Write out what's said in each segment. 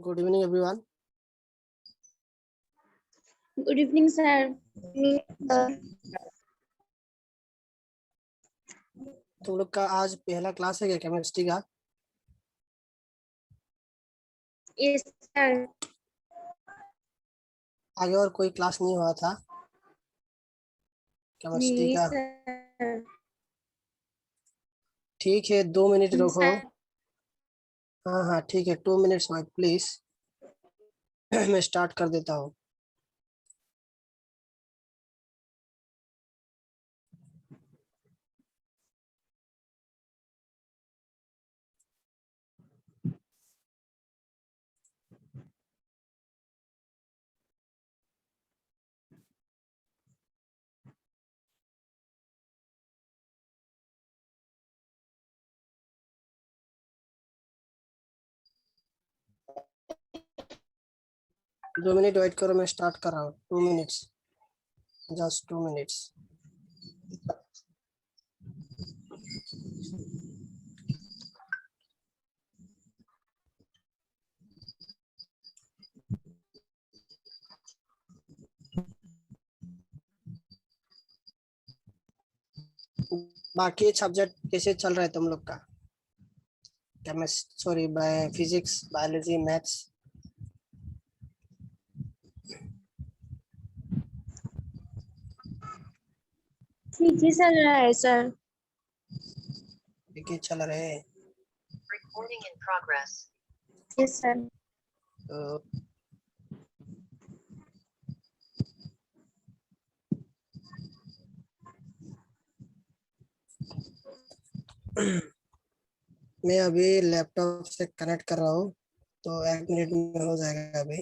Good evening, everyone. Good evening, sir. तुम लोग का आज पहला क्लास है क्या केमिस्ट्री का? Yes, sir. आगे और कोई क्लास नहीं हुआ था केमिस्ट्री Yes, का? sir. ठीक है, 2 मिनट रुको। Sir. हाँ हाँ ठीक है, 2 मिनट्स वेट प्लीज। मैं स्टार्ट कर देता हूँ। दो मिनट वेट करो, मैं स्टार्ट कर रहा हूँ। 2 मिनट्स, जस्ट 2 मिनट्स। बाकी सब्जेक्ट कैसे चल रहा है तुम लोग का? Chemistry, sorry, physics, biology, maths? ठीक ही चल रहा है, सर. ठीक है चल रहे हैं। Recording in progress. Yes, sir. तो मैं अभी लैपटॉप से कनेक्ट कर रहा हूँ, तो 1 मिनट में हो जाएगा अभी।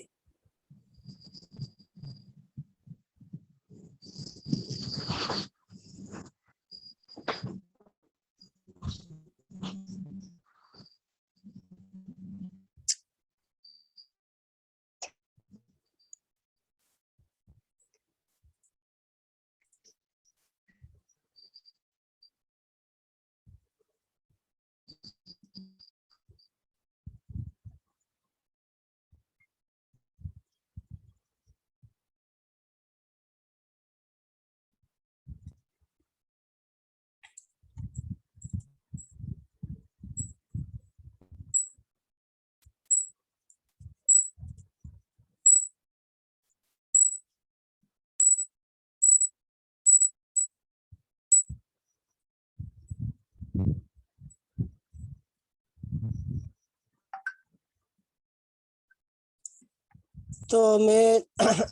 तो मैं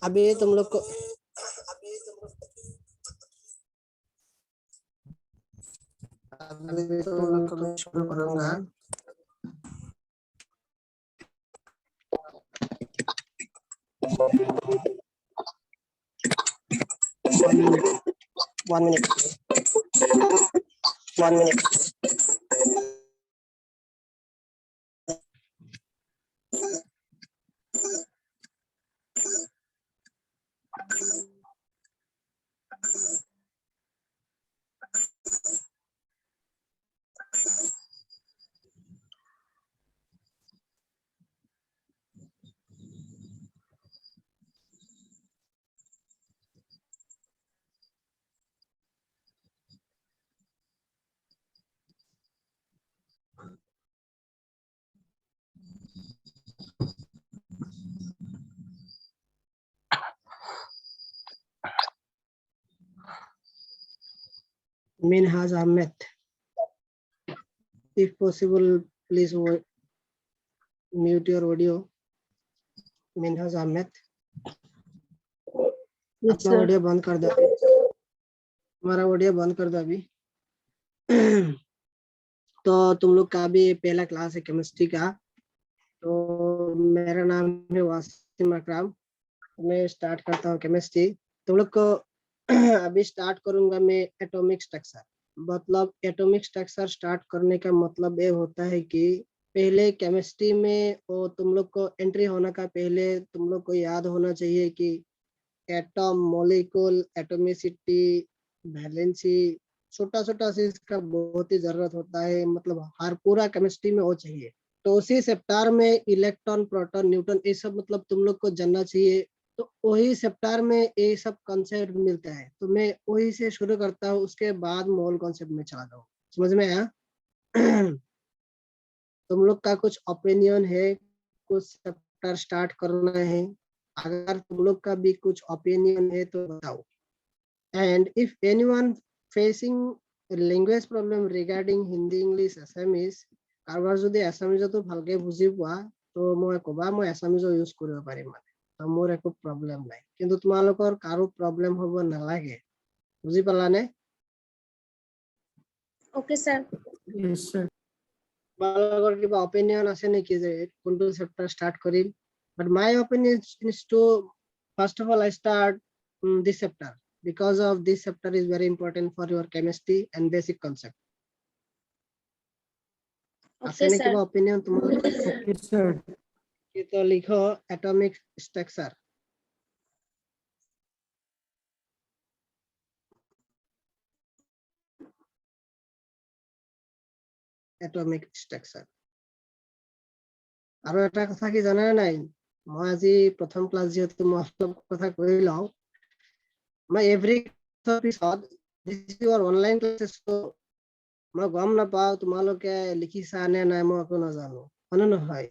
अभी तुम लोग को मैं शुरू करूंगा। One minute 1 minute. Minhaj Ahmed, if possible, please mute your audio. Minhaj Ahmed, Yes, अपना sir. ऑडियो बंद कर दो। हमारा ऑडियो बंद कर दो अभी। तो तुम लोग का भी पहला क्लास है केमिस्ट्री का। तो मेरा नाम है वासिम अकरम। मैं स्टार्ट करता हूँ केमिस्ट्री। तुम लोग को अभी स्टार्ट करूंगा मैं एटॉमिक स्ट्रक्चर। मतलब एटॉमिक स्ट्रक्चर स्टार्ट करने का मतलब ये होता है कि पहले केमिस्ट्री में वो तुम लोग को एंट्री होने का पहले तुम लोग को याद होना चाहिए कि एटम, मॉलिक्यूल, एटॉमिसिटी, वैलेंसी, छोटा छोटा चीज का बहुत ही जरूरत होता है। मतलब हर पूरा केमिस्ट्री में वो चाहिए। तो उसी चैप्टर में इलेक्ट्रॉन, प्रोटॉन, न्यूट्रॉन ये सब मतलब तुम लोग को जानना चाहिए। तो वही चैप्टर में ये सब कॉन्सेप्ट मिलता है, तो मैं वही से शुरू करता हूँ, उसके बाद मोल कॉन्सेप्ट में चला जाऊँ। समझ में आया? तुम लोग का कुछ ओपिनियन है, कुछ चैप्टर स्टार्ट करना है? अगर तुम लोग का भी कुछ ओपिनियन है तो बताओ। And if anyone facing language problem regarding Hindi, English, Assamese, কাৰোবাৰ যদি এছামিজতো ভালকে বুজি পোৱা তো মই কবা, মই এছামিজো ইউজ কৰিব পাৰিম, মানে মোৰ একো প্ৰব্লেম নাই। কিন্তু তোমালোকৰ কাৰো প্ৰব্লেম হ'ব নালাগে। বুজি পালানে? Okay, sir. Yes, sir. তোমালোকৰ কিবা অপিনিয়ন আছে নেকি যে কোনটো chapter start Karim? But my opinion is to first of all I start this chapter because of this chapter is very important for your chemistry and basic concept. আছে Okay, নেকি sir. কিবা opinion তোমালোকৰ? Yes, sir. কি তো লিখো atomic structure. Atomic structure. আৰু এটা কথা কি জানা নাই, মই আজি প্ৰথম ক্লাছ যেহেতু মই অলপ কথা কৈ লওঁ, মই এভৰি পিছত দিস ইউৰ অনলাইন ক্লাसेस মই গম নাপাওঁ তোমালোকে লিখিছা নে নাই, মই একো নাজানো, হয়নে নহয়?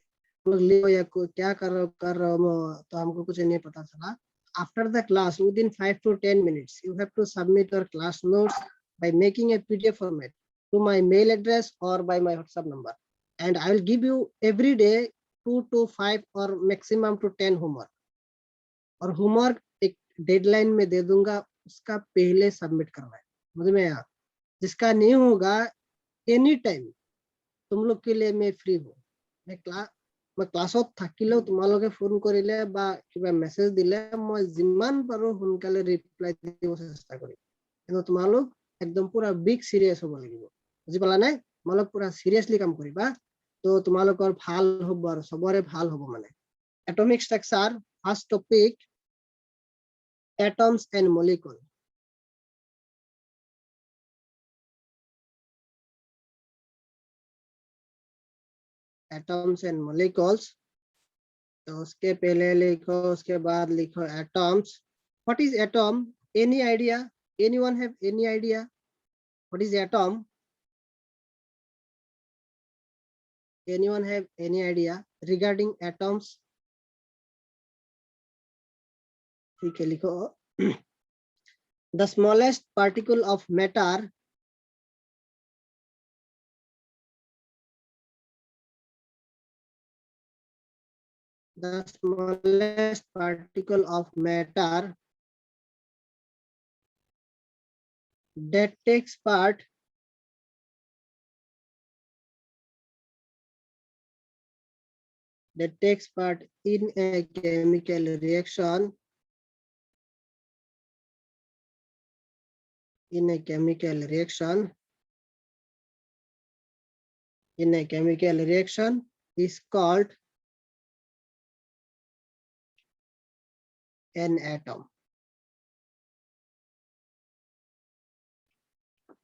क्या कर रहे हो तो हमको कुछ नहीं पता चला। After the class, within 5 to 10 minutes, you have to submit your class notes by making a PDF format to my mail address or by my WhatsApp number, and I will give you every day 2 to 5 or maximum to 10 homework, और homework एक deadline में दे दूंगा, उसका पहले submit करना है। मुझे में आया? जिसका नहीं होगा एनी टाइम तुम लोग के लिए मैं फ्री हूँ। मैं ক্লাছত থাকিলেও তোমালোকে ফোন কৰিলে বা কিবা মেছেজ দিলে মই যিমান পাৰো সোনকালে ৰিপ্লাই দিব চেষ্টা কৰিম, কিন্তু তোমালোক একদম পুৰা বিগ সিৰিয়াস হ'ব লাগিব। বুজি পালা নে? তোমালোক পুৰা সিৰিয়াসলি কাম কৰিবা, তো তোমালোকৰ ভাল হ'ব আৰু সবৰে ভাল হ'ব। মানে atomic structure, first topic atoms and molecule. Atoms and molecules, तो उसके पहले लिखो, उसके बाद लिखो atoms. What is atom? Any idea? Anyone have any idea what is atom? Anyone have any idea regarding atoms? ठीक है, लिखो the smallest particle of matter the smallest particle of matter that takes part in a chemical reaction, in a chemical reaction is called an atom.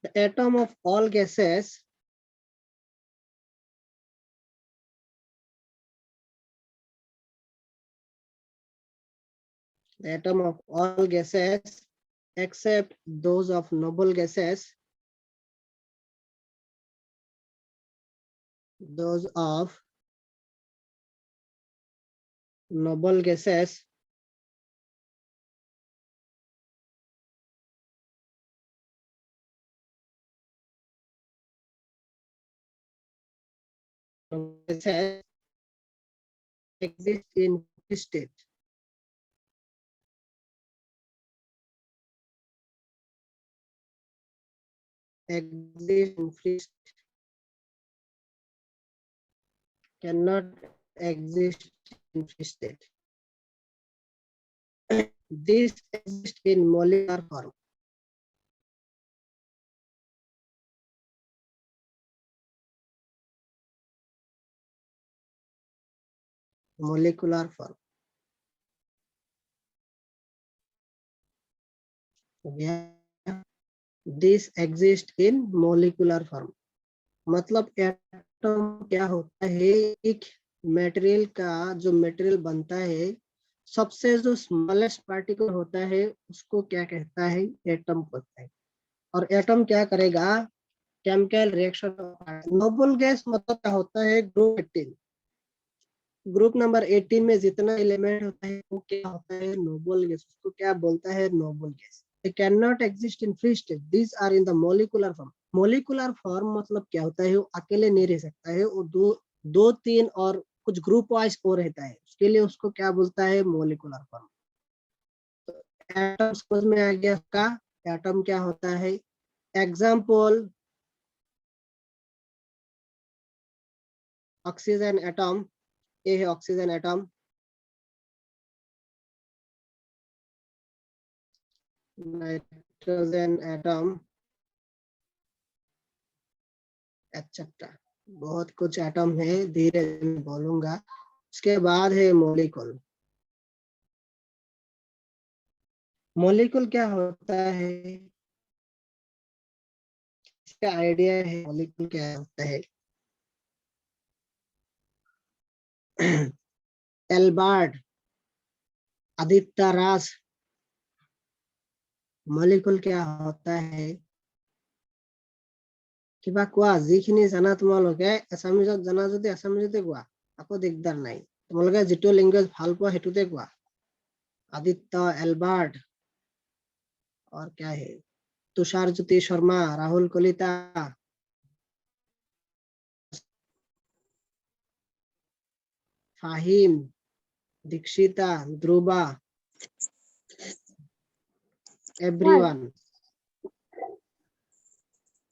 The atom of all gases except those of noble gases, exist in free state. Cannot exist in free state. This exists in molecular form. Molecular form. Yeah. This exists in molecular form. मतलब atom क्या होता है, एक material का जो material बनता है, सबसे जो स्मॉलेस्ट पार्टिकल होता है उसको क्या कहता है, एटम होता है। और एटम क्या करेगा, केमिकल रिएक्शन। नोबल गैस मतलब क्या होता है, ग्रुप 18। ग्रुप नंबर 18 में जितना एलिमेंट होता है वो क्या होता है, नोबल गैस। उसको क्या बोलता है, noble gas. They cannot exist in free state. These are in the molecular form. Molecular form मतलब क्या होता है, वो अकेले नहीं रह सकता है, वो दो तीन और कुछ ग्रुप वाइज हो रहता है, उसके लिए उसको क्या बोलता है, मोलिकुलर फॉर्म। तो एटम समझ में आ गया का एटम क्या होता है। एग्जाम्पल, ऑक्सीजन एटम, ये है oxygen atom, nitrogen atom, etcetera. बहुत कुछ एटम है, धीरे धीरे बोलूंगा। उसके बाद है मॉलिक्यूल। मॉलिक्यूल क्या होता है, इसका आइडिया है, मॉलिक्यूल क्या होता है। एल्बर्ट आदित्य राज, मॉलिक्यूल क्या होता है, কিবা কোৱা, যিখিনি জানা তোমালোকে এছামিজত জানা যদি এছামিজতে কোৱা, আকৌ দিগদাৰ নাই। তোমালোকে যিটো লেংগুৱেজ ভাল পোৱা সেইটোতে কোৱা। आदित्य, एल्बर्ट, और क्या है, तुषार ज्योति शर्मा, राहुल कलिता, फाहिम, दीक्षिता, ध्रुवा, एवरीवन।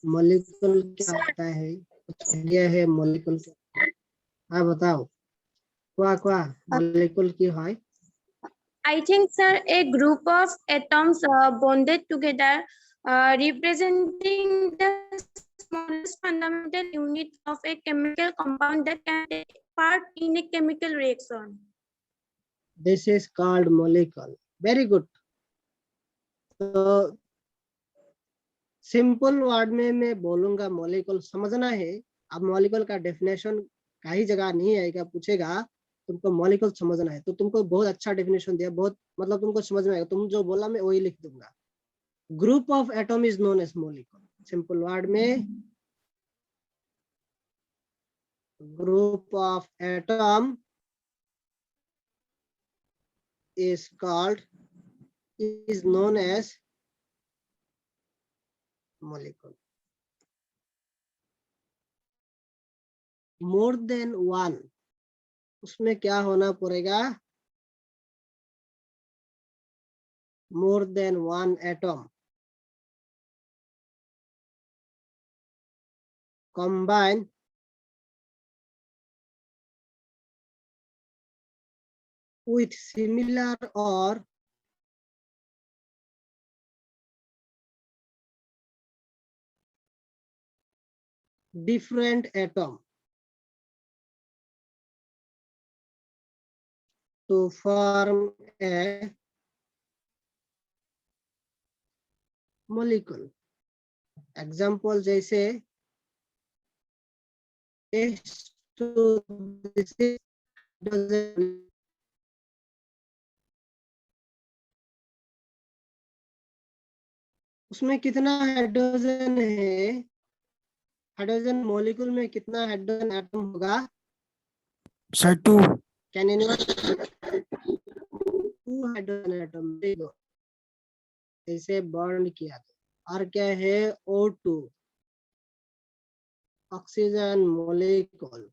मॉलिक्यूल क्या Sir, होता है, कुछ आइडिया है मॉलिक्यूल का? हाँ बताओ, কোৱা मॉलिक्यूल की হয়। I think, sir, a group of atoms bonded together, representing the smallest fundamental unit of a chemical compound that can take part in a chemical reaction. This is called molecule. Very good. तो simple word में मैं बोलूंगा, molecule समझना है। अब molecule का definition कहीं जगह नहीं आएगा, पूछेगा तुमको मॉलिक्यूल समझना है तो तुमको बहुत अच्छा डेफिनेशन दिया, बहुत मतलब तुमको समझ में आएगा, तुम जो बोला मैं वही लिख दूंगा। Group of atom is known as molecule. Simple word में, group of atom is called, is known as molecule. More than one, उसमें क्या होना पड़ेगा, more than one atom combine with similar or different atom to form a molecule. Example जैसे H2, this is hydrogen, उसमें कितना hydrogen है, hydrogen molecule में कितना हाइड्रोजन एटम होगा, sir 2। Can anyone, 2 hydrogen atom, देखो इसे बॉन्ड किया था। और क्या है, O2, ऑक्सीजन मॉलिक्यूल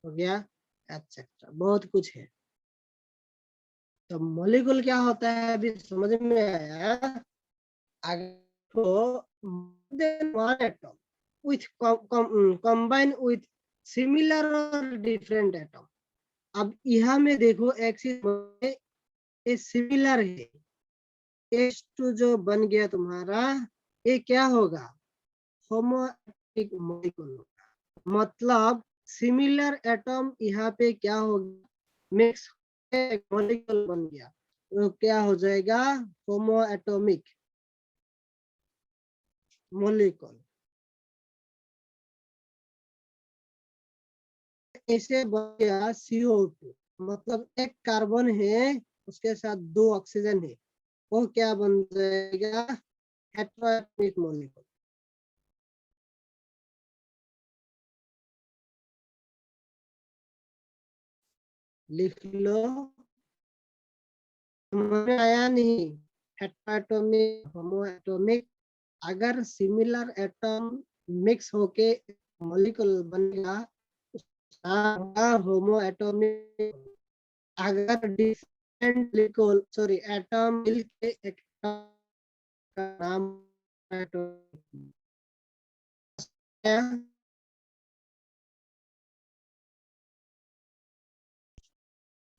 हो गया, एक्सेट्रा। बहुत कुछ है। तो मॉलिक्यूल क्या होता है अभी समझ में आया। अगर तो one atom with combine with similar और different atom। अब यहाँ में देखो एक चीज सिमिलर है, H2 जो बन गया तुम्हारा, ये क्या होगा, होमोएटॉमिक मॉलिक्यूल होगा। मतलब सिमिलर एटम यहाँ पे क्या होगा, मिक्स एक मॉलिक्यूल बन गया, तो क्या हो जाएगा, होमोएटॉमिक मॉलिक्यूल। ऐसे बन गया CO2, मतलब एक कार्बन है उसके साथ 2 ऑक्सीजन है, वो क्या बन जाएगा? हेटेरोएटॉमिक मॉलिक्यूल। लिख लो, समझ में आया नहीं? हेटेरोएटॉमिक, होमोएटॉमिक, अगर सिमिलर एटम मिक्स होके मॉलिक्यूल बनेगा उसका होमोएटॉमिक। अगर डिफरेंट मॉलिक्यूल सॉरी एटम मिलके एक का नाम एटॉमिक है।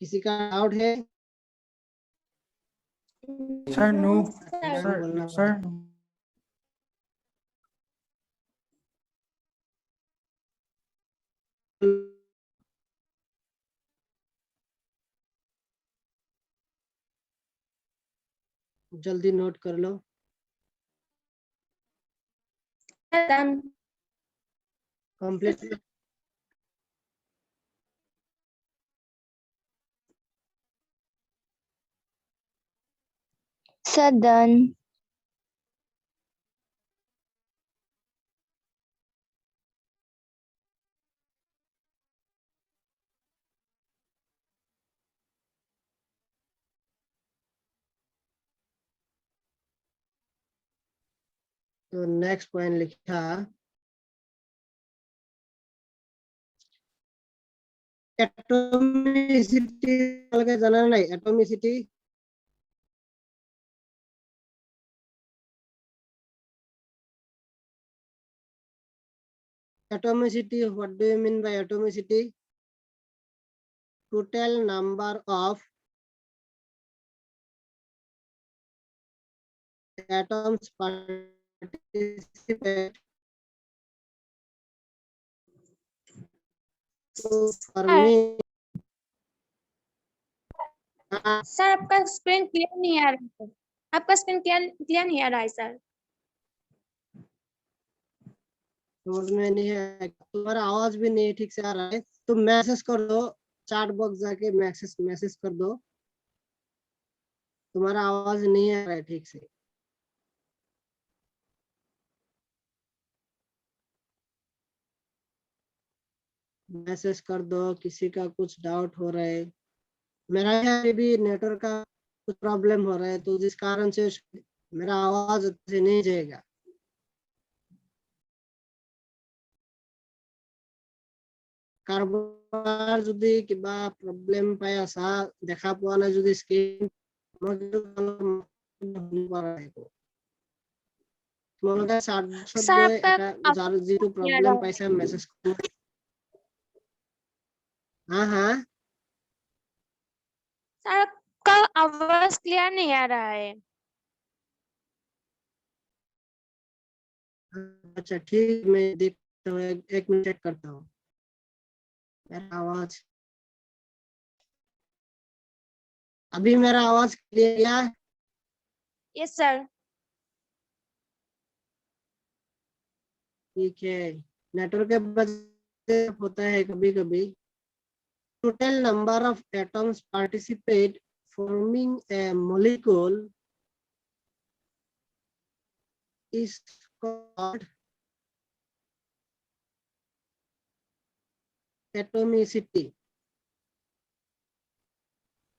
किसी का डाउट है? Sir, no. नाम Sir, बोलना sir. पड़ेगा। जल्दी नोट कर लो। Done. कंप्लीट। Sir, done. तो नेक्स्ट पॉइंट लिखा एटॉमिसिटी, जाना नहीं atomicity. Atomicity, what do you mean by atomicity? Total number of atoms participate to forming। Sir आपका स्क्रीन क्लियर नहीं आ रहा है, आपका स्क्रीन क्लियर नहीं आ रहा है सर। समझ में नहीं है, तुम्हारा आवाज भी नहीं ठीक से आ रहा है, तो मैसेज कर दो, चैट बॉक्स जाके मैसेज कर दो, तुम्हारा आवाज नहीं आ रहा है ठीक से। मैसेज कर दो, किसी का कुछ डाउट हो रहा है। मेरा यहाँ भी नेटवर्क का कुछ प्रॉब्लम हो रहा है, तो जिस कारण से मेरा आवाज अच्छे से नहीं जाएगा। কারবার যদি কিবা প্রবলেম পাই আছা, দেখা পোৱা নাই যদি স্ক্ৰীন, মই কিন্তু তোমালোকে চাৰ্টত सर গৈ आपका এটা যাৰ যিটো आवाज नहीं आ প্ৰব্লেম रहा है। পাইছা মেছেজ কৰিব। हाँ हाँ सर आपका आवाज क्लियर नहीं आ रहा है। अच्छा ठीक, मैं देखता हूँ, एक मिनट चेक करता हूँ मेरा आवाज। अभी मेरा आवाज क्लियर है? Yes sir. ठीक है, नेटवर्क के वजह से होता है कभी कभी। Total number of atoms participate forming a molecule is called atomicity।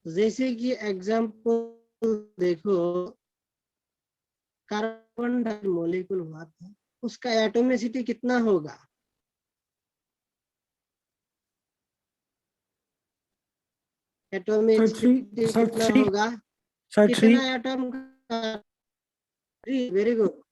जैसे कि एग्जाम्पल देखो, कार्बन डाइऑक्साइड मॉलिक्यूल हुआ था, उसका एटोमिसिटी कितना होगा? एटोमिसिटी Sir, कितना 3. होगा? Sir, 3. कितना एटम का? Very good.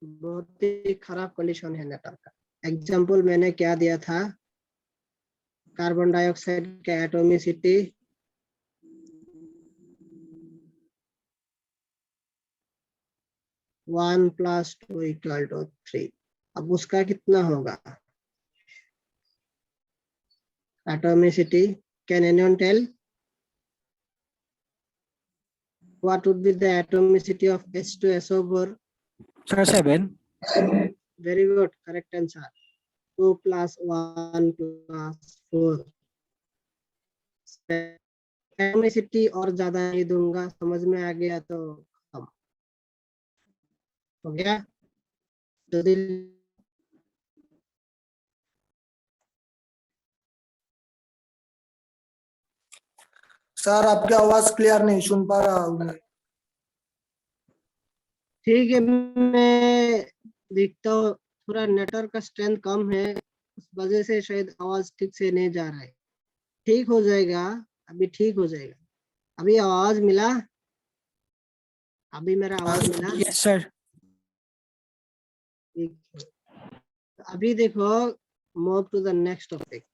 बहुत ही खराब कंडीशन है नेटवर्क का। एग्जाम्पल मैंने क्या दिया था, कार्बन डाइऑक्साइड का एटोमिसिटी 1 + 2 = 3। अब उसका कितना होगा? Atomicity. Can anyone tell what would be the atomicity of H2SO4? Sir, 7. Very good, correct answer. 2 + 1 + 4। Atomicity और ज्यादा नहीं दूंगा, समझ में आ गया तो खत्म हो गया। जल्दी सर आपकी आवाज क्लियर नहीं सुन पा रहा हूँ मैं। ठीक है, मैं देखता हूँ, थोड़ा नेटवर्क का स्ट्रेंथ कम है, उस वजह से शायद आवाज ठीक से नहीं जा रहा है। ठीक हो जाएगा, अभी ठीक हो जाएगा। अभी आवाज मिला? अभी मेरा आवाज मिला? Yes, sir. ठीक है। अभी देखो, move to the next topic.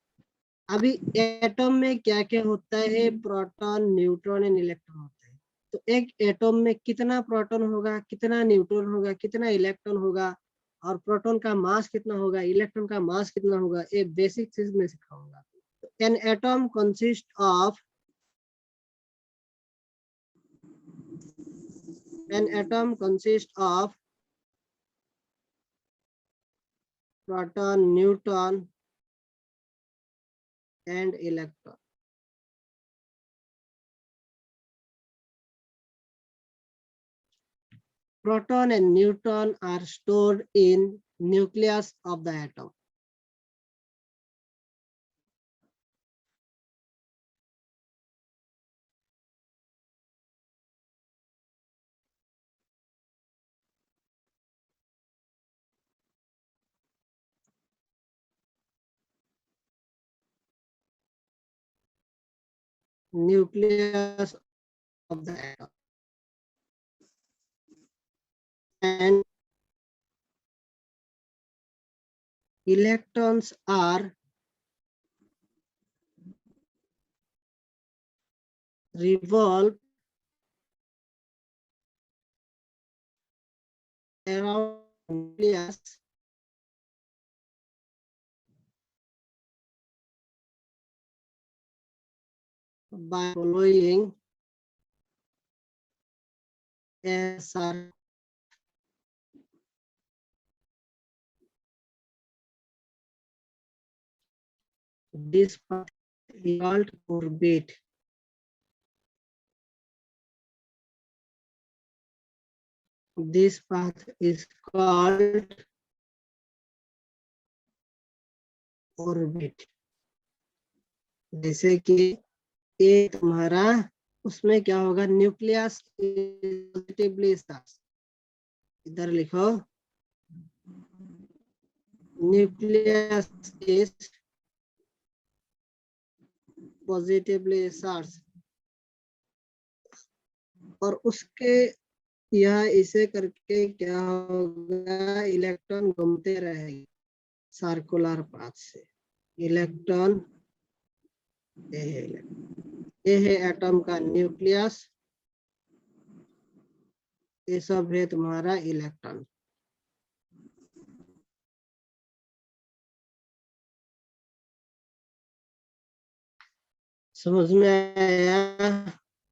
अभी एटम में क्या क्या होता है? प्रोटॉन, न्यूट्रॉन एंड इलेक्ट्रॉन होता है। तो एक एटम में कितना प्रोटॉन होगा, कितना न्यूट्रॉन होगा, कितना इलेक्ट्रॉन होगा, और प्रोटॉन का मास कितना होगा, इलेक्ट्रॉन का मास कितना होगा, ये बेसिक चीज में सिखाऊंगा। An atom consist of proton, neutron and electron. Proton and neutron are stored in nucleus of the atom. Nucleus of the atom. And electrons are revolved around nucleus by following a circle. This path is called orbit. This path is called orbit. जैसे कि ये तुम्हारा, उसमें क्या होगा? Nucleus positively charge. इधर लिखो, nucleus is positively charge, और उसके यह इसे करके क्या होगा? इलेक्ट्रॉन घूमते रहेंगे सर्कुलर पाथ से। इलेक्ट्रॉन, ये है एटम का न्यूक्लियस, ये सब है तुम्हारा इलेक्ट्रॉन। समझ में आया?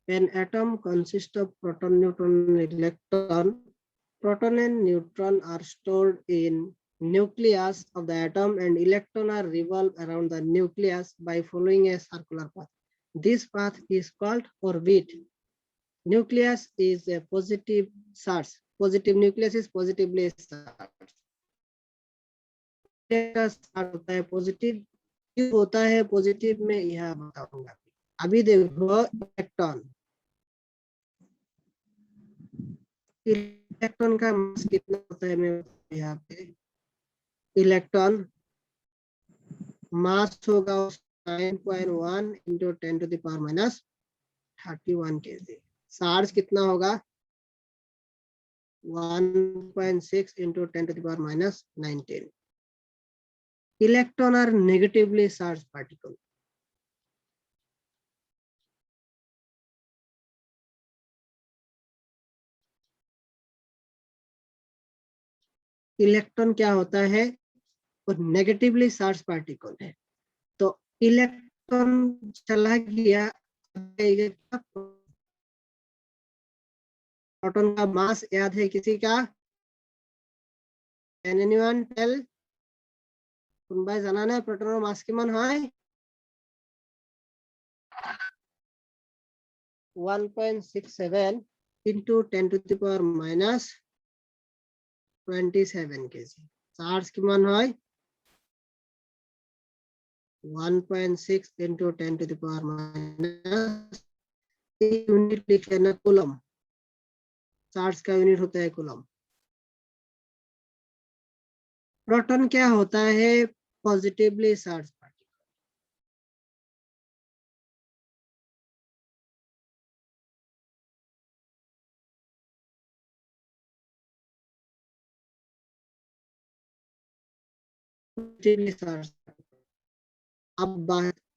An atom consists of proton, neutron, and electron. Proton and neutron are stored in nucleus of the atom, and electron are revolved around the nucleus by following a circular path. This path is called orbit. Nucleus is a positive charge. Positive nucleus is positively charged. होता है positive, क्यों होता है positive में यह बताऊंगा। अभी देखो इलेक्ट्रॉन, इलेक्ट्रॉन का मास कितना होता है? मैं यहाँ पे इलेक्ट्रॉन मास होगा 9.1 into 10⁻³ kg। चार्ज कितना होगा? 1.6 into 10⁻⁹। Electron are negatively charged particle. Electron क्या होता है, वो नेगेटिवली चार्ज पार्टिकल है। तो इलेक्ट्रॉन चला गया, प्रोटॉन का मास याद है किसी का? Can anyone tell? কোনবাই জানা নাই প্ৰোটনৰ মাস কিমান হয়? 1.67 into 10 to the power minus 27 kg। Charge কিমান হয়? 1.6 into 10 to the power minus, unit लिखे ना कूलम, चार्ज का यूनिट होता है कूलम। प्रोटॉन क्या होता है? Positively charge particle. Positively charge. अब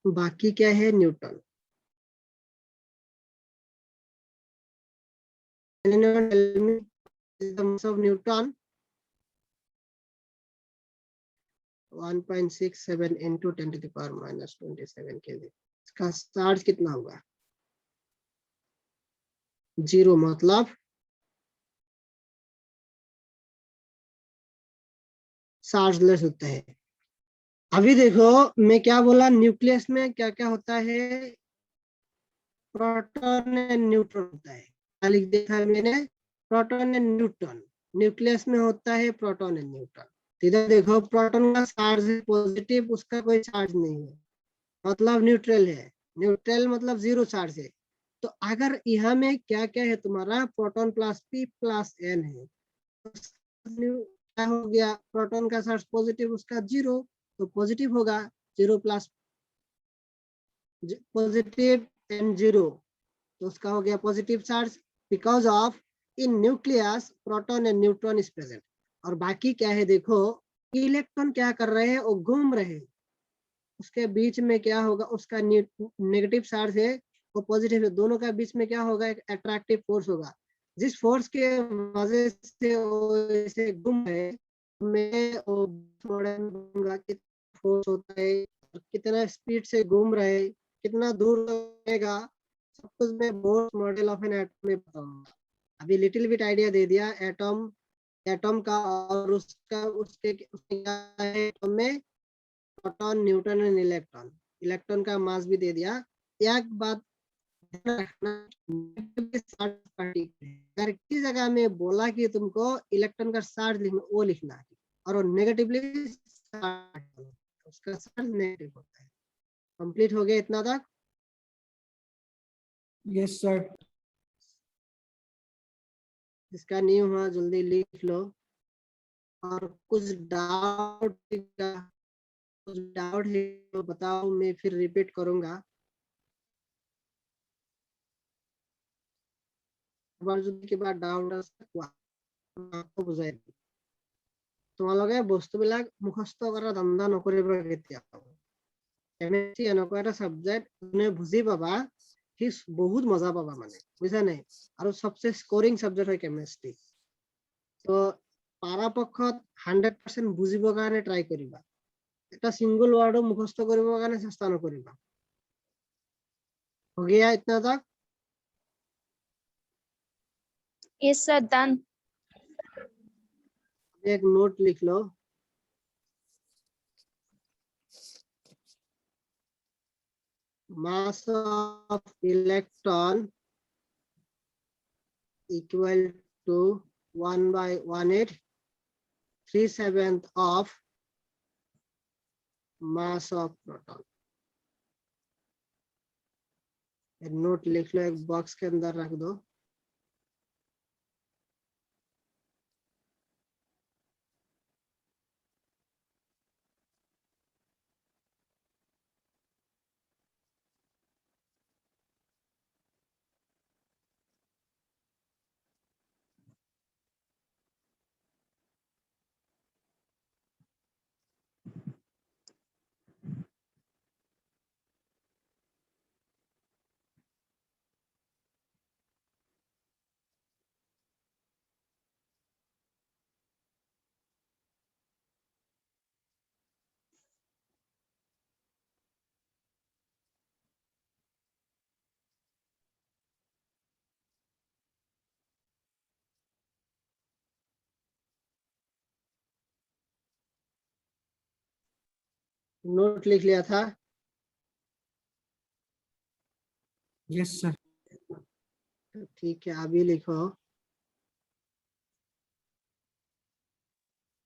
बाकी क्या है? Neutron. Anyone tell me the mass of neutron? 1.67 into 10 to the power minus 27 kg। इसका चार्ज कितना होगा? 0, मतलब चार्जलेस होता है। अभी देखो मैं क्या बोला, न्यूक्लियस में क्या क्या होता है? प्रोटॉन एंड न्यूट्रॉन होता है। क्या लिख दिया था मैंने? Proton and neutron. न्यूक्लियस में होता है प्रोटॉन एंड न्यूट्रॉन। इधर देखो प्रोटॉन का चार्ज है पॉजिटिव, उसका कोई चार्ज नहीं है, मतलब न्यूट्रल है। न्यूट्रल मतलब 0 चार्ज है। तो अगर यहाँ में क्या क्या है तुम्हारा, proton plus P plus N है, तो क्या हो गया? प्रोटॉन का चार्ज पॉजिटिव, उसका 0, तो पॉजिटिव होगा। 0 प्लस पॉजिटिव एंड 0, तो उसका हो गया positive charge. Because of in nucleus proton and neutron is present. और बाकी क्या है देखो, इलेक्ट्रॉन क्या कर रहे हैं? वो घूम रहे हैं, उसके बीच में क्या होगा? उसका नेगेटिव चार्ज है, वो पॉजिटिव है, दोनों का बीच में क्या होगा? एक अट्रैक्टिव फोर्स होगा। जिस फोर्स के वजह से वो ऐसे घूम रहे हैं, मैं वो बोलूंगा कितना फोर्स होता है, कितना स्पीड से घूम रहे हैं, कितना दूर रहेगा, सब कुछ मैं Bohr's model of an atom में बताऊंगा। अभी लिटिल बिट आइडिया दे दिया एटम का, और उसका उसके क्या है एटम में? Proton, neutron and electron. Electron का मास भी दे दिया। एक बात ध्यान रखना, अगर किसी जगह में बोला कि तुमको इलेक्ट्रॉन का चार्ज लिखना, वो लिखना है, और वो नेगेटिवली उसका चार्ज नेगेटिव होता है। कंप्लीट हो गया इतना तक? Yes sir. जिसका नहीं हुआ जल्दी लिख लो। और कुछ डाउट है तो बताओ, मैं फिर रिपीट करूंगा। के बाद ডাউট আছে কোৱা, আকৌ বুজাই দিম। তোমালোকে বস্তুবিলাক মুখস্থ কৰা ধান্দা নকৰিবা কেতিয়াও। কেমিষ্ট্ৰি এনেকুৱা এটা সাবজেক্ট, যোনে বুজি পাবা সি বহুত মজা পাবা, মানে বুঝা নাই। আৰু সবচেয়ে স্কোৰিং সাবজেক্ট হয় কেমিষ্ট্ৰি। তো পৰাপক্ষত 100% বুজিবৰ কাৰণে ট্ৰাই কৰিবা। এটা সিঙ্গল ওয়ার্ডও মুখস্থ কৰিবৰ কাৰণে চেষ্টা নকৰিবা। हो गया इतना तक? Yes, sir, done. एक नोट लिख लो। mass of electron equal to 1/1837 of mass of proton। एक नोट लिख लो, एक बॉक्स के अंदर रख दो। नोट लिख लिया था? Yes, sir. तो ठीक है, अभी लिखो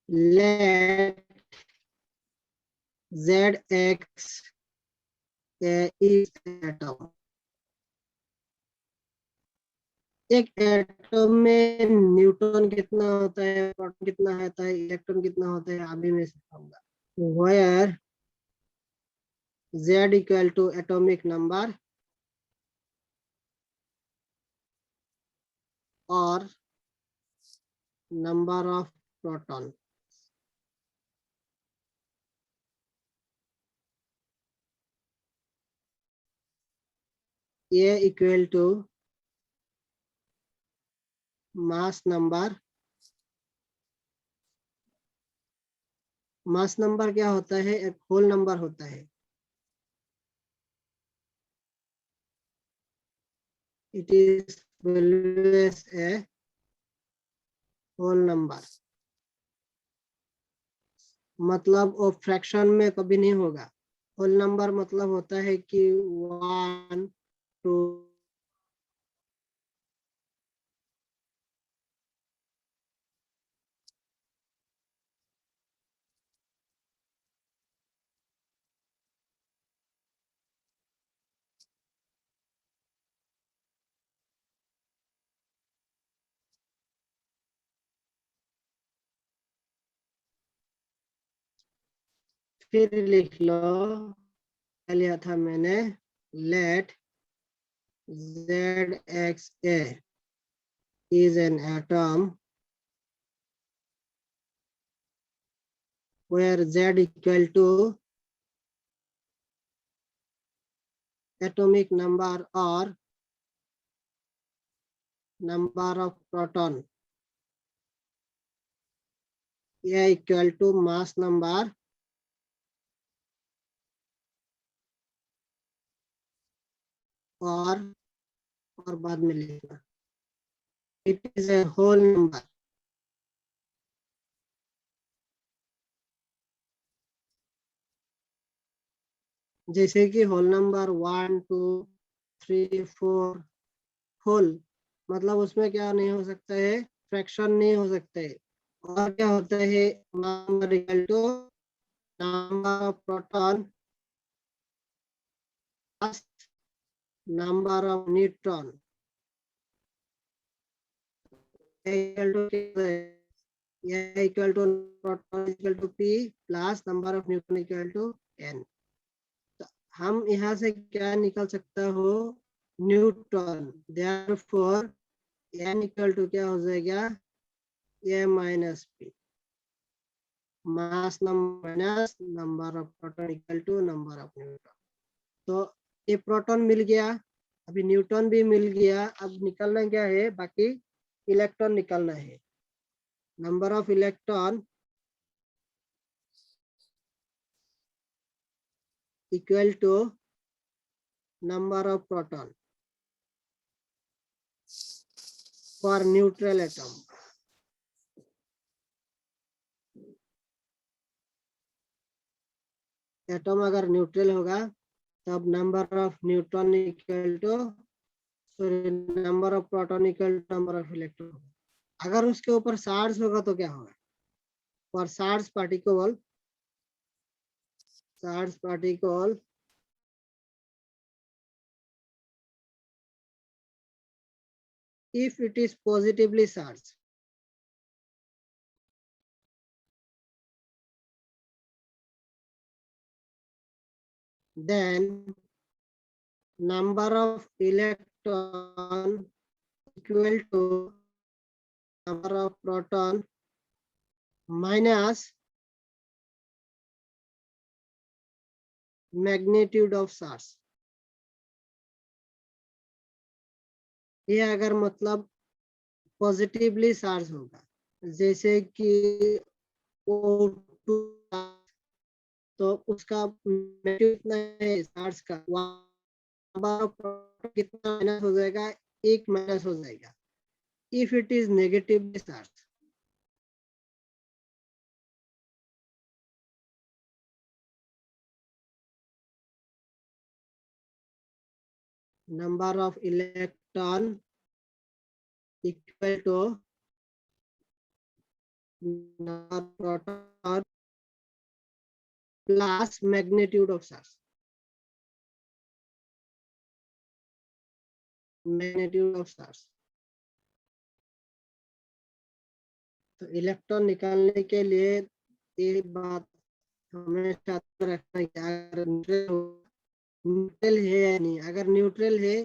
let Zx is atom. एक एटम में न्यूट्रॉन कितना होता है, प्रोटॉन कितना होता है, इलेक्ट्रॉन कितना होता है, अभी मैं सिखाऊंगा। Where Z equal to atomic number or number of proton. A equal to mass number. Mass number क्या होता है? एक होल नंबर होता है। It is always a whole number. मतलब वो फ्रैक्शन में कभी नहीं होगा। होल नंबर मतलब होता है कि 1 2 फिर लिख लो, लिया था मैंने, let Zxa is an atom where Z equal to atomic number or number of proton. A equal to mass number और बाद में लिखना। It is a whole number. जैसे कि होल नंबर 1 2 3 4 होल मतलब उसमें क्या नहीं हो सकता है, फ्रैक्शन नहीं हो सकता है। और क्या होता है, number equal to number of proton plus number of neutron equal to proton equal to P plus number of neutron equal to N. हम यहाँ से क्या निकल सकता हो, neutron. Therefore n equal to क्या हो जाएगा, a minus P, mass number minus number of proton equal to number of neutron. तो ये प्रोटॉन मिल गया, अभी न्यूट्रॉन भी मिल गया। अब निकलना क्या है, बाकी इलेक्ट्रॉन निकलना है। Number of electron equal to number of proton for neutral atom. Atom अगर न्यूट्रल होगा तब number of neutron equal to number of proton equal to number of electron. अगर उसके ऊपर चार्ज होगा तो क्या होगा, for charge particle if it is positively charged, then number of electron equal to number of proton minus magnitude of charge। ये अगर मतलब पॉजिटिवली चार्ज होगा, जैसे कि O2 तो उसका मैग्नीट्यूड कितना है चार्ज का, नंबर ऑफ प्रोटॉन कितना माइनस हो जाएगा, 1 माइनस हो जाएगा। If it is negatively charge, number of electron equal to number of proton plus magnitude of charge. Magnitude of charge. तो इलेक्ट्रॉन निकालने के लिए ये बात हमेशा याद रखना है कि अगर न्यूट्रल है या नहीं। अगर न्यूट्रल है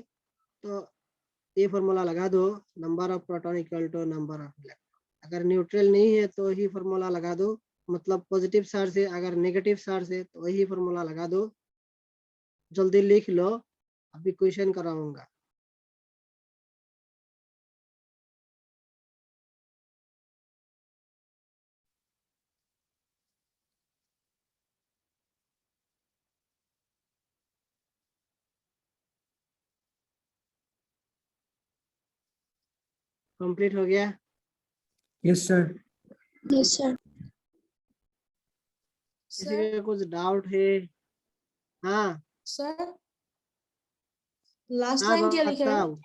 तो ये फॉर्मूला लगा दो, number of proton equal to number of electron. अगर न्यूट्रल नहीं है तो ही फॉर्मूला लगा दो, मतलब पॉजिटिव चार्ज है। अगर नेगेटिव चार्ज है तो वही फॉर्मूला लगा दो। जल्दी लिख लो, अभी क्वेश्चन कराऊंगा। कंप्लीट हो गया? Yes, sir. Yes, sir. किसी में कुछ डाउट है? हाँ सर लास्ट हाँ, लाइन क्या लिखा है? बताओ।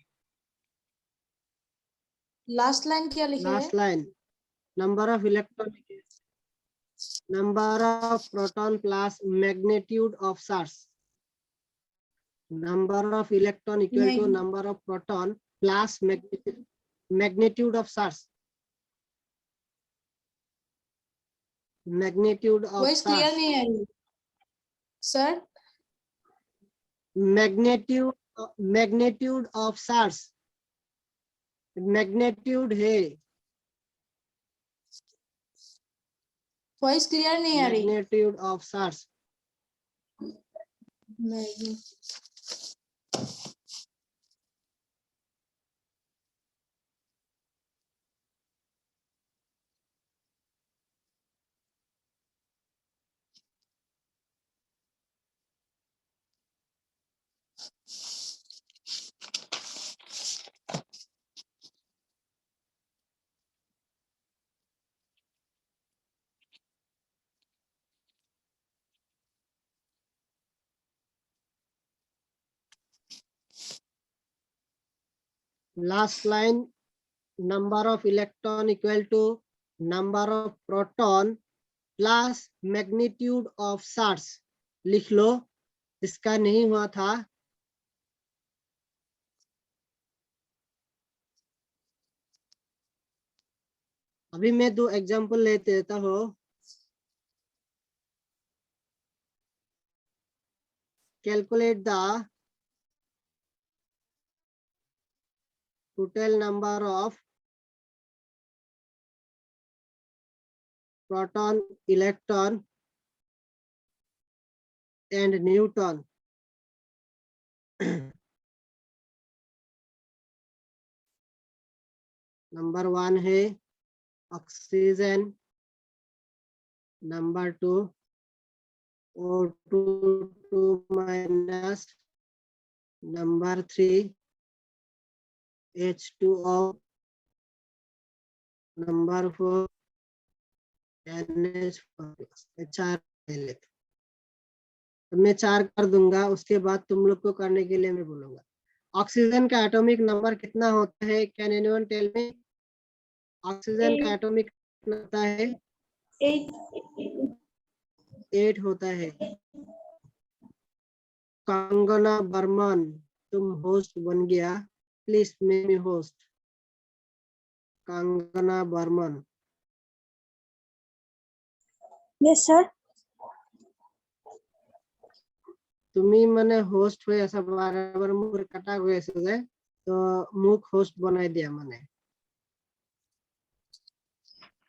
लास्ट लाइन क्या लिखा है? Last line, number of electron, number of proton plus magnitude of charge. Number of electron equal to number of proton plus magnitude of charge. Magnitude of voice clear charge, नहीं आ रही sir. Magnitude of charge, magnitude है। Voice clear नहीं आ रही। Magnitude of charge, last line, number of electron equal to number of proton plus magnitude of charge। लिख लो, इसका नहीं हुआ था। अभी मैं 2 एग्जांपल लेते देता हूँ। Calculate the total number of proton, electron and neutron। Number 1 है oxygen, number 2 O2 minus, number 3 H2O, number 4 NH4+। 4 ले लेते, तो मैं 4 कर दूंगा, उसके बाद तुम लोग को करने के लिए मैं बोलूंगा। ऑक्सीजन का एटॉमिक नंबर कितना होता है? Can anyone tell me? Oxygen का एटॉमिक होता है 8 होता है। कंगना बर्मन, तुम होस्ट बन गया, please make me host. Kangana Barman. Yes, sir. तुम्ही मने होस्ट हुए ऐसा बराबर मुर कटा हुए से तो मुख होस्ट बनाई दिया मने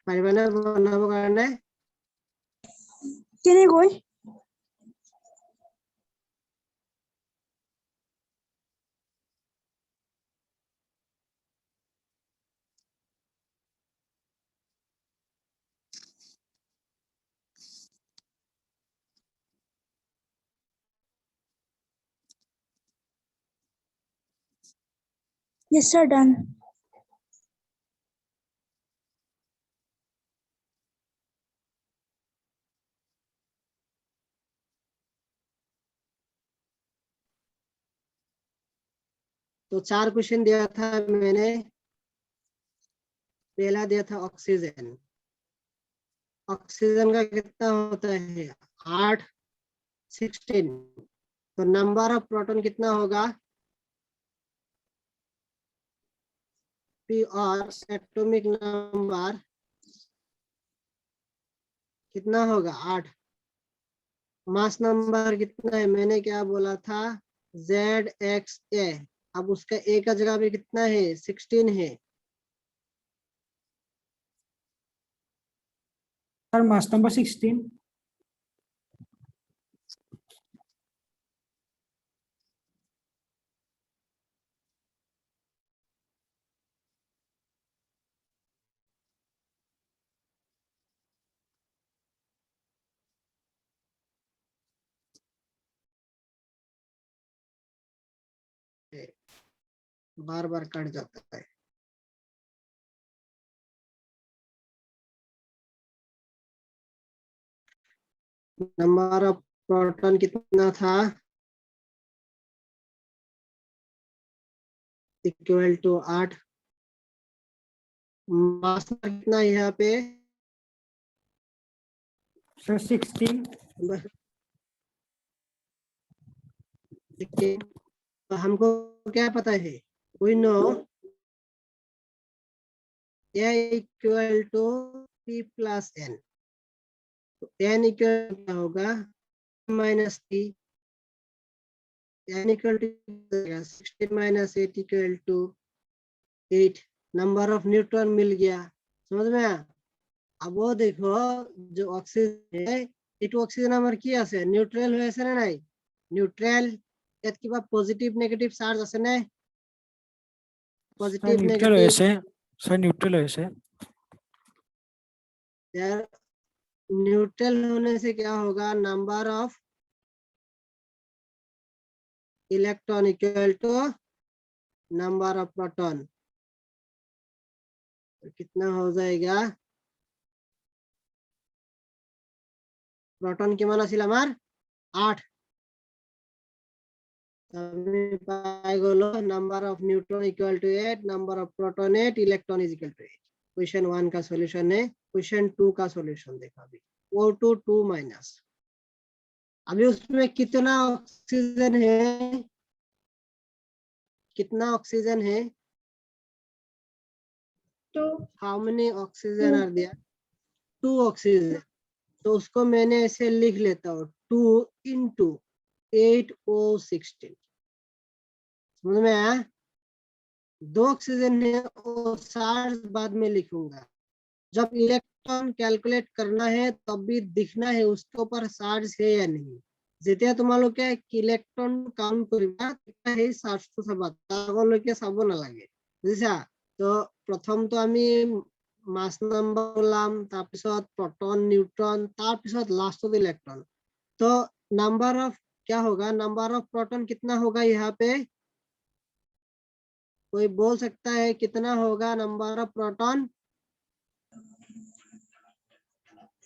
परिवाना बनाबो करने Can I go? Yes, sir. Done. तो 4 क्वेश्चन दिया था मैंने। पहला दिया था ऑक्सीजन। ऑक्सीजन का कितना होता है 8 16। तो नंबर ऑफ प्रोटॉन कितना होगा पी और एटॉमिक नंबर कितना होगा 8। मास नंबर कितना है मैंने क्या बोला था ZXA। अब उसका ए का जगह पे कितना है 16 है। Sir mass number 16। बार बार कट जाता है। नंबर ऑफ प्रोटॉन कितना था इक्वल टू 8। मास कितना है यहाँ पे सर 16। तो हमको क्या पता है we know A equal to P plus N। तो N इक्वल क्या होगा minus P। N equal to 16 minus 8 equal to 8। Number of neutron मिल गया। समझ में आया। अब वो देखो जो ऑक्सीजन है एटू ऑक्सीजन আমার কি আছে নিউট্রাল হয়েছে না নাই নিউট্রাল এত কিবা পজিটিভ নেগেটিভ চার্জ আছে না सर पॉजिटिव न्यूट्रल नेगेटिव হয়েছে। सर न्यूट्रल হয়েছে। यार न्यूट्रल होने से क्या होगा number of electron equal to number of proton. तो कितना हो जाएगा प्रोटॉन किमान আছিল আমার 8। আমি পাই গেল number of neutron equal to 8 number of proton 8 electron is equal to 8। Question 1 का सॉल्यूशन है। क्वेश्चन 2 का सॉल्यूशन देखा अभी O2 2 माइनस। अभी उसमें कितना ऑक्सीजन है कितना ऑक्सीजन है 2 how many oxygen are there 2 oxygen. तो उसको मैंने ऐसे लिख लेता हूँ 2 into 8O16। समझ में आया। 2 ऑक्सीजन है वो चार्ज बाद में लिखूंगा। जब इलेक्ट्रॉन कैलकुलेट करना है तब भी दिखना है उसके ऊपर चार्ज है या नहीं। যেতিয়া তোমালোকে ইলেকট্রন কাউন্ট কৰিবা তেতিয়া সেই চাৰ্জটো চাবা আগলৈকে চাব নালাগে বুজিছা। তো প্ৰথমটো আমি মাস নাম্বার ওলাম তাৰপিছত प्रोटॉन न्यूट्रॉन তাৰপিছত लास्ट इलेक्ट्रॉन। तो नंबर ऑफ क्या होगा नंबर ऑफ प्रोटॉन कितना होगा यहाँ पे कोई बोल सकता है कितना होगा number of proton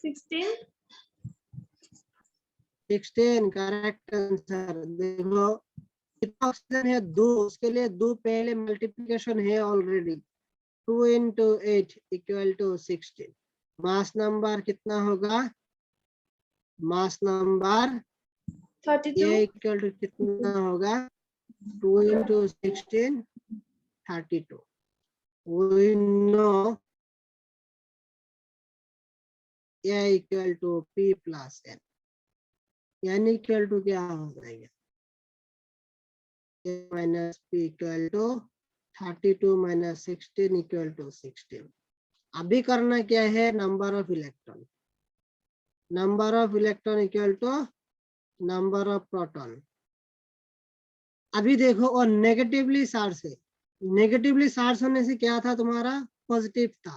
16 16 correct answer. देखो कितना ऑक्सीजन है 2 उसके लिए 2 पहले मल्टीप्लिकेशन है already 2 into 8 equal to 16। Mass number कितना होगा मास नंबर 32 ये इक्वल टू कितना होगा 2 into 16 32। we know A equal to P plus N यानी इक्वल टू क्या हो जाएगा A minus P equal to 32 minus 16 equal to 16। अभी करना क्या है number of electron equal to number of proton. अभी देखो और नेगेटिवली चार्ज है। नेगेटिवली चार्ज होने से क्या था तुम्हारा पॉजिटिव था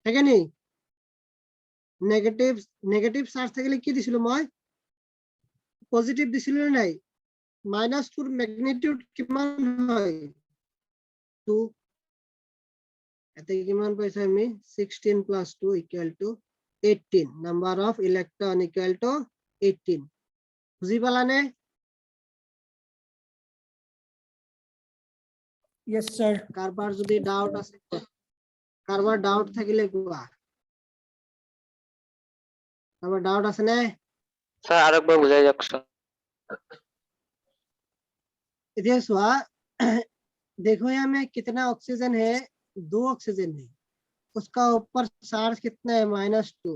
है क्या नहीं। नेगेटिव चार्ज থাকলে কি দিছিল মই পজিটিভ দিছিল নাই -2 ম্যাগনিটিউড কিমান হয় 2 এতে কিমান পাইছো আমি 16 + 2 = 18 নাম্বার অফ ইলেকট্রন = 18। বুঝি পালানে Yes, sir. কারবার যদি ডাউট আছে, কারবার ডাউট থাকিলে কোৱা, কারবার ডাউট আছে নে? স্যার আরেকবার বুঝাই যাচ্ছে। इधर सुहा देखो यहाँ में कितना ऑक्सीजन है, 2 ऑक्सीजन है, उसका ऊपर चार्ज कितना है -2,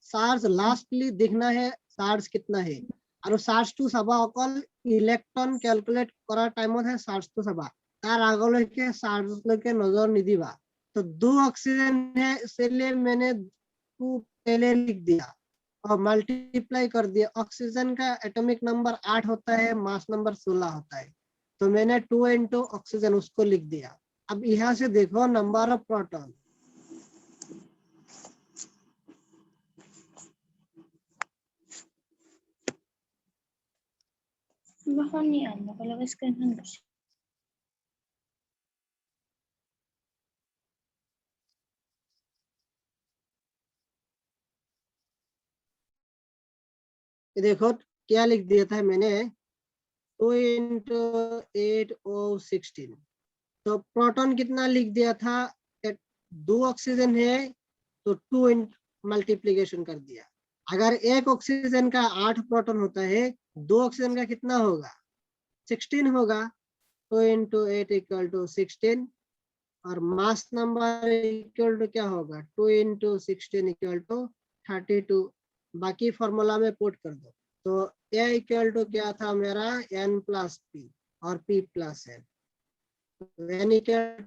चार्ज लास्टली दिखना है चार्ज कितना है, और चार्ज टू सबा अकल इलेक्ट्रन कैलकुलेट करार टाइमत है चार्ज टू सबा, तार आगলৈকে चार्जলৈকে नजर निदिबा। तो 2 ऑक्सीजन है इसलिए मैंने 2 पहले लिख दिया और मल्टीप्लाई कर दिया। ऑक्सीजन का एटॉमिक नंबर 8 होता है, मास नंबर 16 होता है, तो मैंने 2 इंटू ऑक्सीजन उसको लिख दिया। अब यहाँ से देखो नंबर ऑफ प्रोटॉन, ये देखो क्या लिख दिया था मैंने, 2 इंटू 8 ओ 16, तो प्रोटॉन कितना लिख दिया था, 2 ऑक्सीजन है तो 2 मल्टीप्लीकेशन कर दिया। अगर एक ऑक्सीजन का 8 प्रोटॉन होता है, 2 ऑक्सीजन का कितना होगा, 16 होगा, 2 इंटू 8 इक्वल टू 16, और मास नंबर इक्वल टू क्या होगा, 2 इंटू 16 इक्वल टू 32। बाकी फॉर्मूला में पुट कर दो, तो A इक्वल टू क्या था मेरा, N प्लस P और P plus N, N equal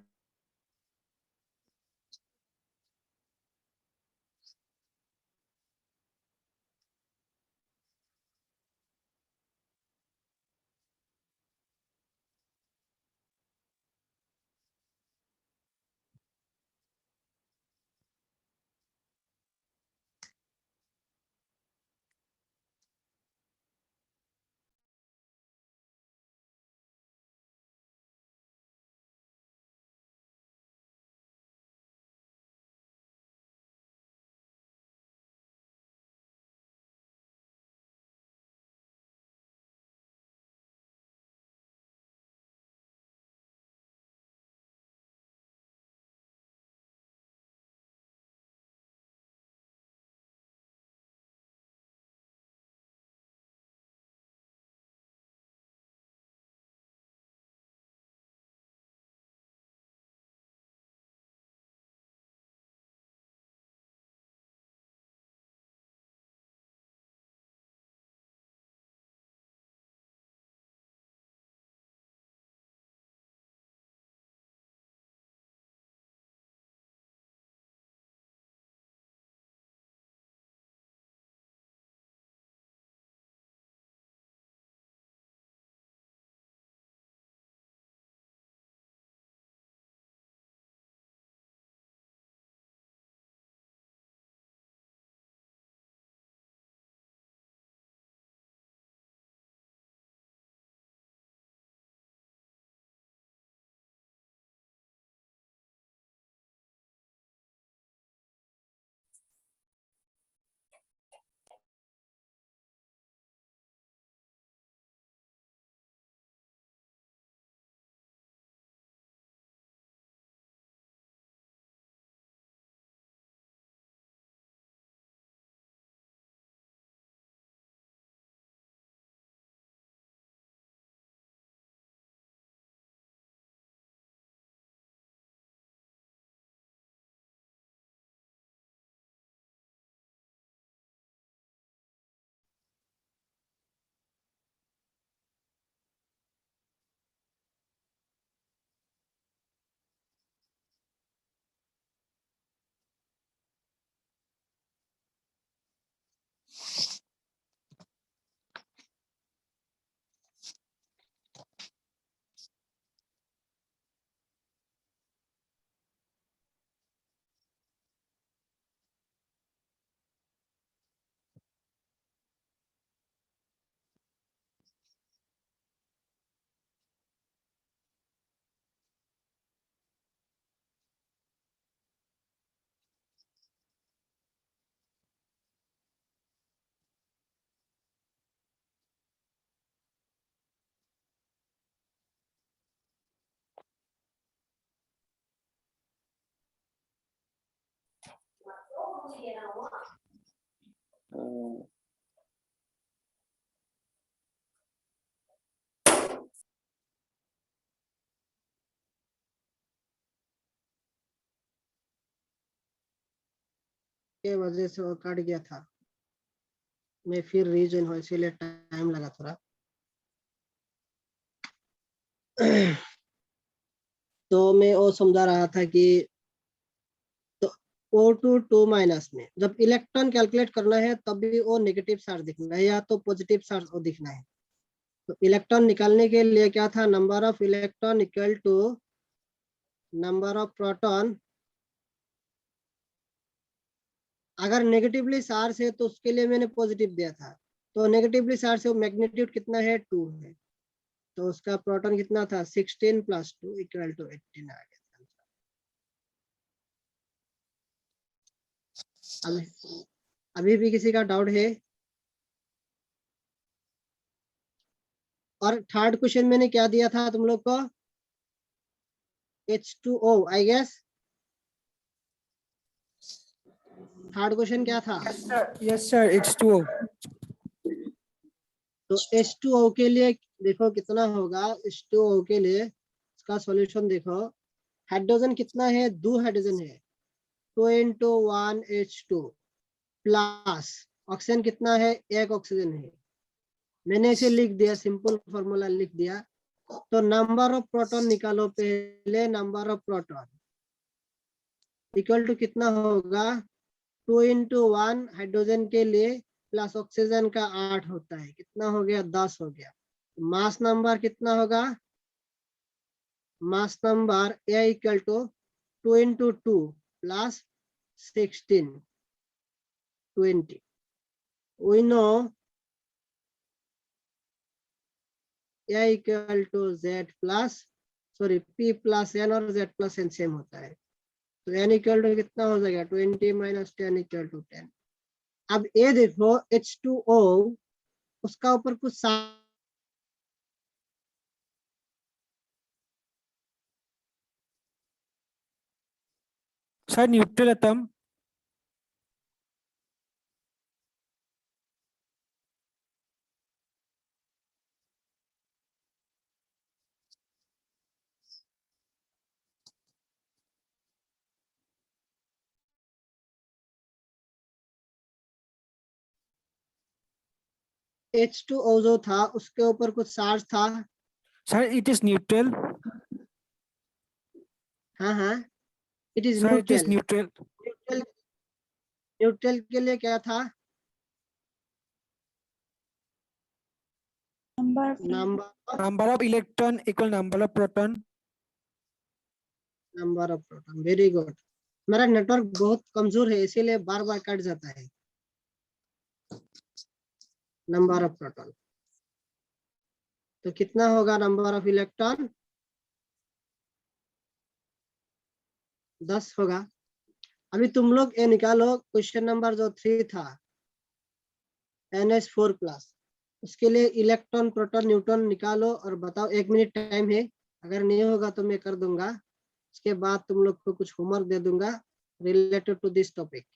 के वजह से वो कट गया था, मैं फिर रीजन हो इसीलिए टाइम लगा थोड़ा। तो मैं वो समझा रहा था कि तो O2 माइनस में जब इलेक्ट्रॉन कैलकुलेट करना है तब भी वो नेगेटिव चार्ज दिखना है या तो पॉजिटिव चार्ज वो दिखना है। तो इलेक्ट्रॉन निकालने के लिए क्या था, number of electron equal to number of proton. अगर नेगेटिवली चार्ज है तो उसके लिए मैंने पॉजिटिव दिया था, तो नेगेटिवली चार्ज है मैग्नीट्यूड कितना है 2 है, तो उसका प्रोटॉन कितना था 16 + 2 इक्वल टू 18 आ गया। अभी भी किसी का डाउट है? और थर्ड क्वेश्चन मैंने क्या दिया था तुम लोग को, H2O I guess. Third question क्या था? Yes, sir. H2O. तो H2O के लिए देखो कितना होगा, H2O के लिए इसका सॉल्यूशन देखो, हाइड्रोजन कितना है, 2 हाइड्रोजन है, 2 × 1 H2 प्लस ऑक्सीजन कितना है, 1 ऑक्सीजन है। मैंने इसे लिख दिया, सिंपल फॉर्मूला लिख दिया। तो नंबर ऑफ प्रोटॉन निकालो, पहले number of proton equal to कितना होगा, 2 × 1 हाइड्रोजन के लिए प्लस ऑक्सीजन का 8 होता है, कितना हो गया 10 हो गया। मास नंबर कितना होगा, mass number A equal to 2 × 2 plus 16 20। we know A equal to Z plus sorry P + N और Z + N सेम होता है, तो N इक्वल टू कितना हो जाएगा 20 - 10 इक्वल टू 10। अब ये देखो H2O उसका ऊपर कुछ Sir, neutral atom. H2O जो था उसके ऊपर कुछ चार्ज था। Sir, it is neutral. हाँ, it is Sir, it is neutral. neutral. Neutral neutral के लिए क्या था, number Number of electron equal number of proton. Number of proton. Very good. मेरा नेटवर्क बहुत कमजोर है इसीलिए बार बार कट जाता है। नंबर ऑफ प्रोटॉन तो कितना होगा, नंबर ऑफ इलेक्ट्रॉन 10 होगा। अभी तुम लोग ये निकालो, क्वेश्चन नंबर जो 3 था NH4+, उसके लिए इलेक्ट्रॉन प्रोटॉन न्यूट्रॉन निकालो और बताओ। 1 मिनट टाइम है, अगर नहीं होगा तो मैं कर दूंगा, उसके बाद तुम लोग को कुछ होमवर्क दे दूंगा रिलेटेड टू दिस टॉपिक।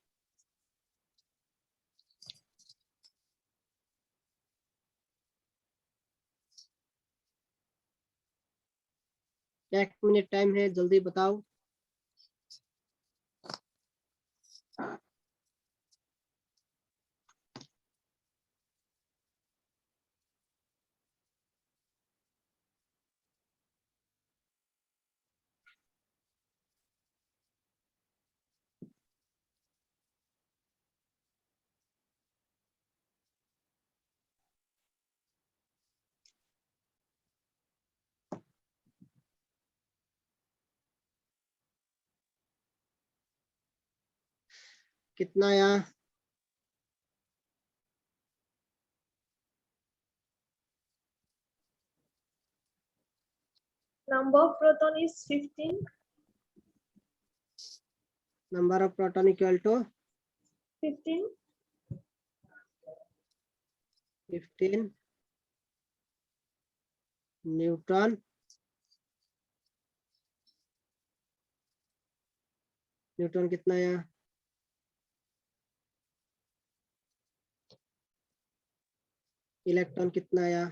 एक मिनट टाइम है, जल्दी बताओ। कितना आया, Number of proton is 15. Number of proton equal to 15. 15 neutron. Neutron कितना आया, इलेक्ट्रॉन कितना आया?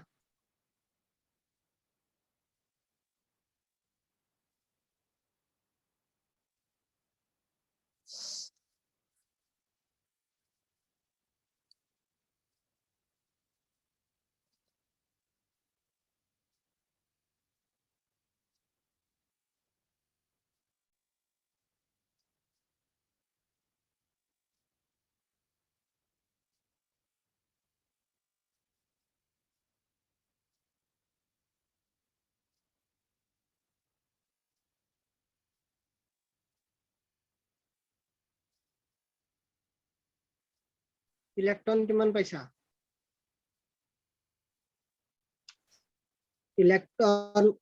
इलेक्ट्रॉन किमान पैसा? इलेक्ट्रॉन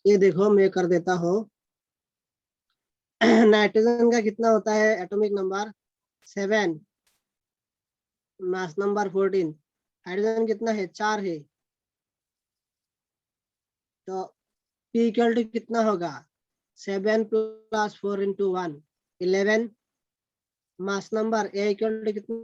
ये देखो मैं कर देता हूँ। नाइट्रोजन का कितना होता है atomic number? 7, mass number 14। Hydrogen कितना है? 4 है। तो P इक्वल टू कितना होगा? 7 + 4 × 1 11। Mass number A equal to कितना?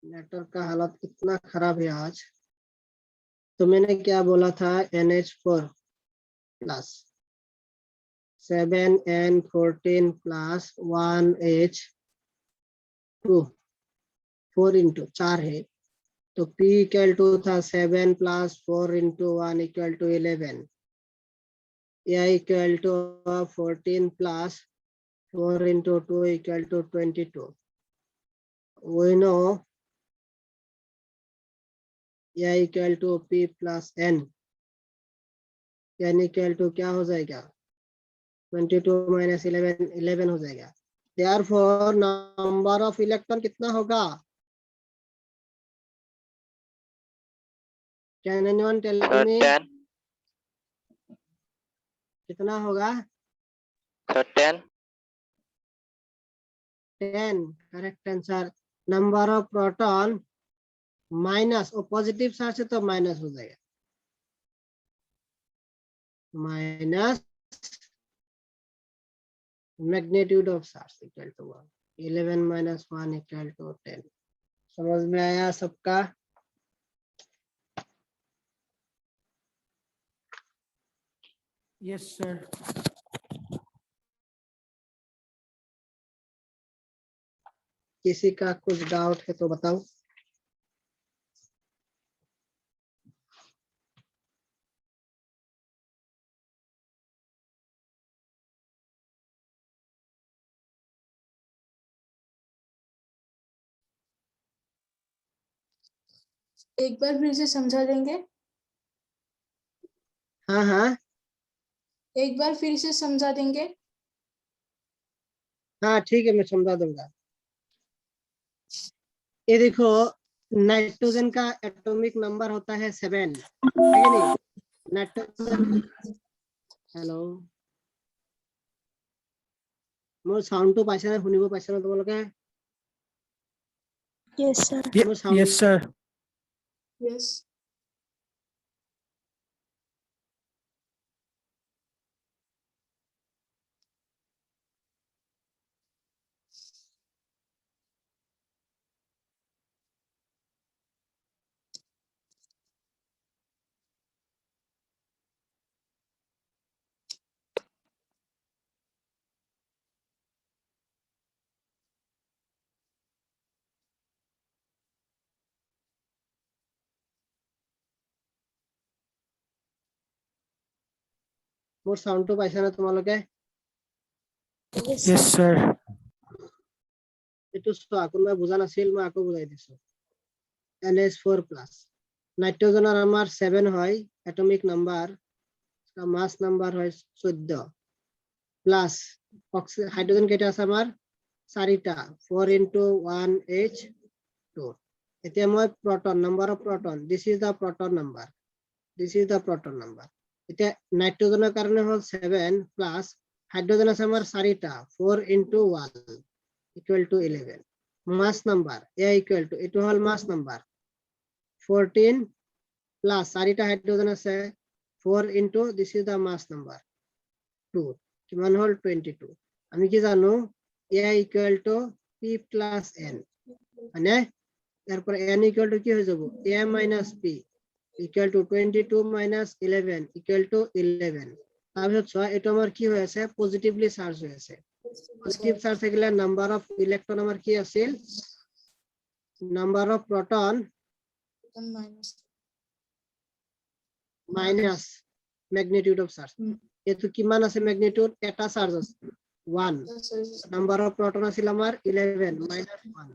नेटवर्क का हालत इतना खराब है आज। तो मैंने क्या बोला था? NH4 plus 7N14 plus 1H2 4 × 4 है। तो P इक्वल टू था 7 + 4 × 1 = 11। A equal to 14 + 4 × 2 = 22। We know A equal to P + N। N equal to क्या हो जाएगा? 22 - 11 11 हो जाएगा। Therefore नंबर ऑफ इलेक्ट्रॉन कितना होगा? Can anyone tell Sir, me 10. कितना होगा? Sir, 10. 10 correct answer. Number of proton minus और पॉजिटिव चार्ज है तो माइनस हो जाएगा। Minus magnitude of charge equal to 1। 11 - 1 = 10। समझ में आया सबका? Yes, sir. किसी का कुछ डाउट है तो बताओ। एक बार फिर से समझा देंगे? हाँ हाँ एक बार फिर से समझा देंगे? हाँ ठीक है, मैं समझा दूंगा। ये देखो, नाइट्रोजन का एटॉमिक नंबर होता है 7, है कि नहीं? नाइट्रोजन, हेलो, मोर साउंडটো পাইছানে? শুনিব পাইছানে তোমালোকে? Yes, sir. মোৰ সাউন্ড Yes, sir. Yes. মোৰ সাউন্ডটো পাইছানে তোমালোকে? Yes, Yes, sir. sir. এইটো চোৱা, কোনোবাই বুজা নাছিল, মই আকৌ বুজাই দিছো। NH4+, নাইট্ৰোজেনৰ আমাৰ 7 হয় এটমিক নাম্বাৰ, মাস নাম্বাৰ হয় 14, প্লাস হাইড্ৰোজেন কেইটা আছে আমাৰ? 4টা, 4 × 1H2 এতিয়া মই proton, number of proton, this is the proton number, this is the proton number. এতিয়া নাইট্ৰজেনৰ কাৰণে হ'ল 7 প্লাস হাইড্ৰোজেন আছে আমাৰ 4টা, 4 into 1 equal to 11. Mass number A equal to, এটো হ'ল mass number 14 plus 4টা হাইড্ৰোজেন আছে 4 into, this is the mass number 2, কিমান হ'ল 22. আমি কি জানো A equal to P plus N, মানে তারপর N equal to কি হয়ে যাব A minus P equal to 22 minus 11 equal to 11. তাহলে এটা আমার কি হয়েছে পজিটিভলি চার্জ হয়েছে। পজিটিভ চার্জ থাকলে নাম্বার অফ ইলেকট্রন আমার কি আছিল, number of proton minus magnitude of charge. এতো কিমান আছে ম্যাগনিটিউড, এটা চার্জ আছে 1, নাম্বার অফ প্রোটন আছিল আমার 11 minus 1.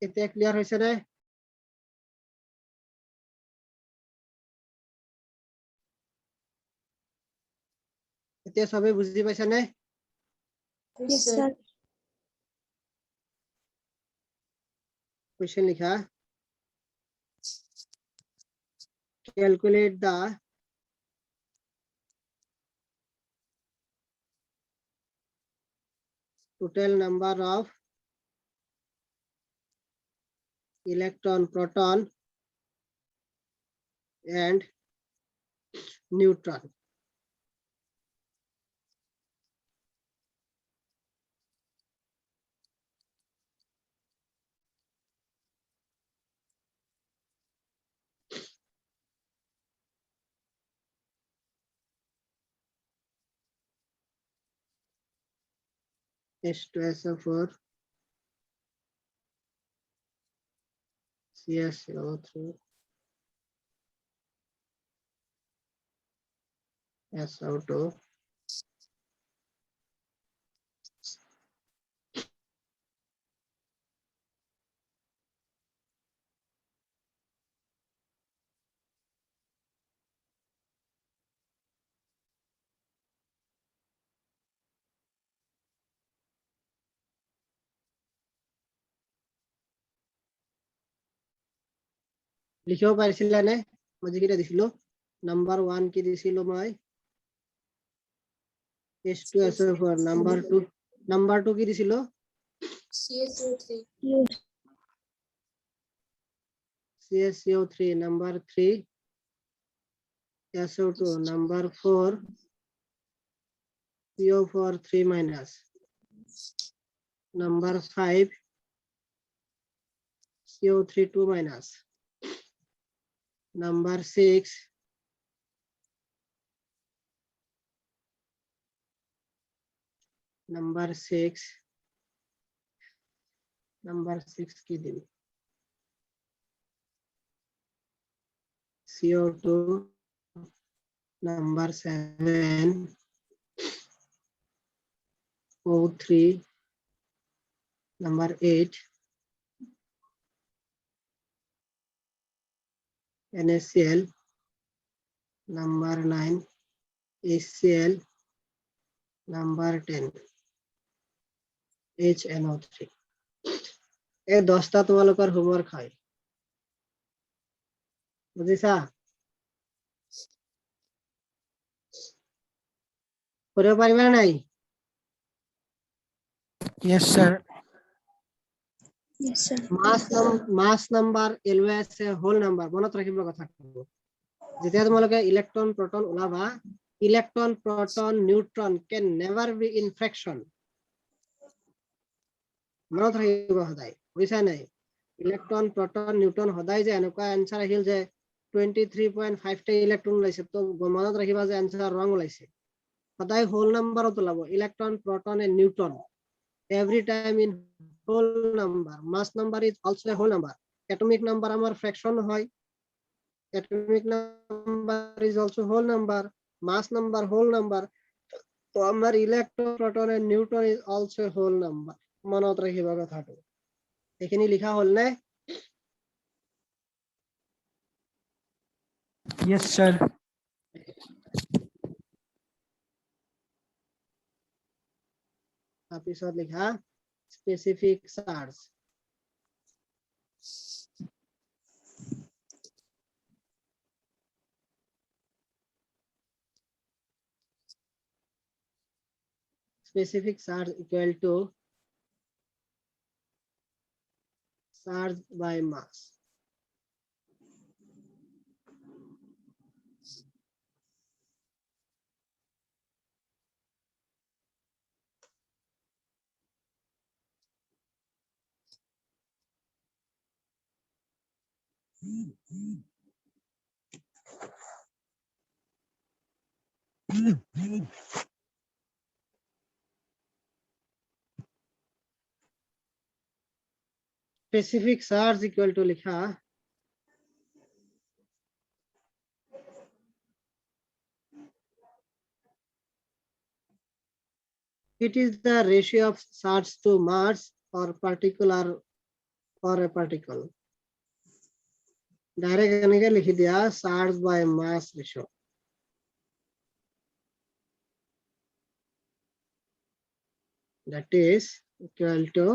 এতিয়া ক্লিয়ার হয়েছে রে? এতিয়া সবাই বুঝতে পাইছে না? Yes, sir. Question লিখা, calculate the total number of electron, proton and neutron. H2SO4 CaCO3 SO2 লিখিব পাৰিছিলা নে? মই যেটা দিছিলো নাম্বার 1 কি দিছিলো মই H2SO4, নাম্বার 2 কি দিছিলো CaCO3, number 3 SO2, number 4 CO4 3 minus, number 5 CO3 2 minus, number 6 কি দিন CO2, number 7 O3, number 8 NaCl, number 9 HCl, number 10 HNO3. এই 10টা তোমালোকৰ হোমৱৰ্ক হয়, বুজিছা? কৰিব পাৰিবা নাই? Yes, sir. Yes, sir. মাস নাম্বার LOS হোল নাম্বার মনত ৰাখিব কথা কব। যেতিয়া তোমালোকে ইলেক্ট্ৰন প্ৰটন ওলাবা, electron proton neutron can never be in fraction, মনত ৰাখিব সদায়, বুজিছা নাই? ইলেক্ট্ৰন প্ৰটন নিউট্ৰন সদায় যে এনেকুৱা আনসাৰ আহিল যে 23.5 টা ইলেক্ট্ৰন ওলাইছে, তো মনত ৰাখিবা যে আনসাৰ ৰং ওলাইছে। সদায় হোল নাম্বাৰত ওলাব electron proton and neutron every time in whole number. Mass number is also a whole number. Atomic number আমার fraction হয়, atomic number is also whole number, mass number whole number. তো আমার electron proton and neutron is also a whole number. মনত ৰাখিব কথাটো। এইখিনি লিখা হ'ল নে? Yes, sir. তাৰপিছত লিখা specific charge. Specific charge equal to charge by mass. Specific charge equal to লিখা it is the ratio of charge to mass or particular or a particle. Direct এনেকে লিখি দিয়া charge by mass ratio. That is equal to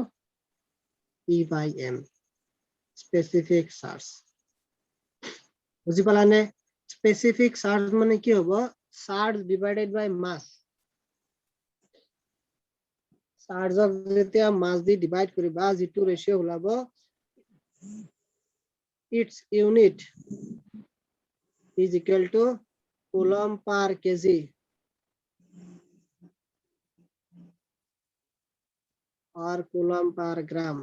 E by M. Specific charge. বুঝি পালানে? Specific charge মানে কি হবো? Charge divided by mass. Charge of যেতিয়া mass দি divide কৰিবা যিটো ratio ওলাব its unit is equal to coulomb per kg or coulomb per gram.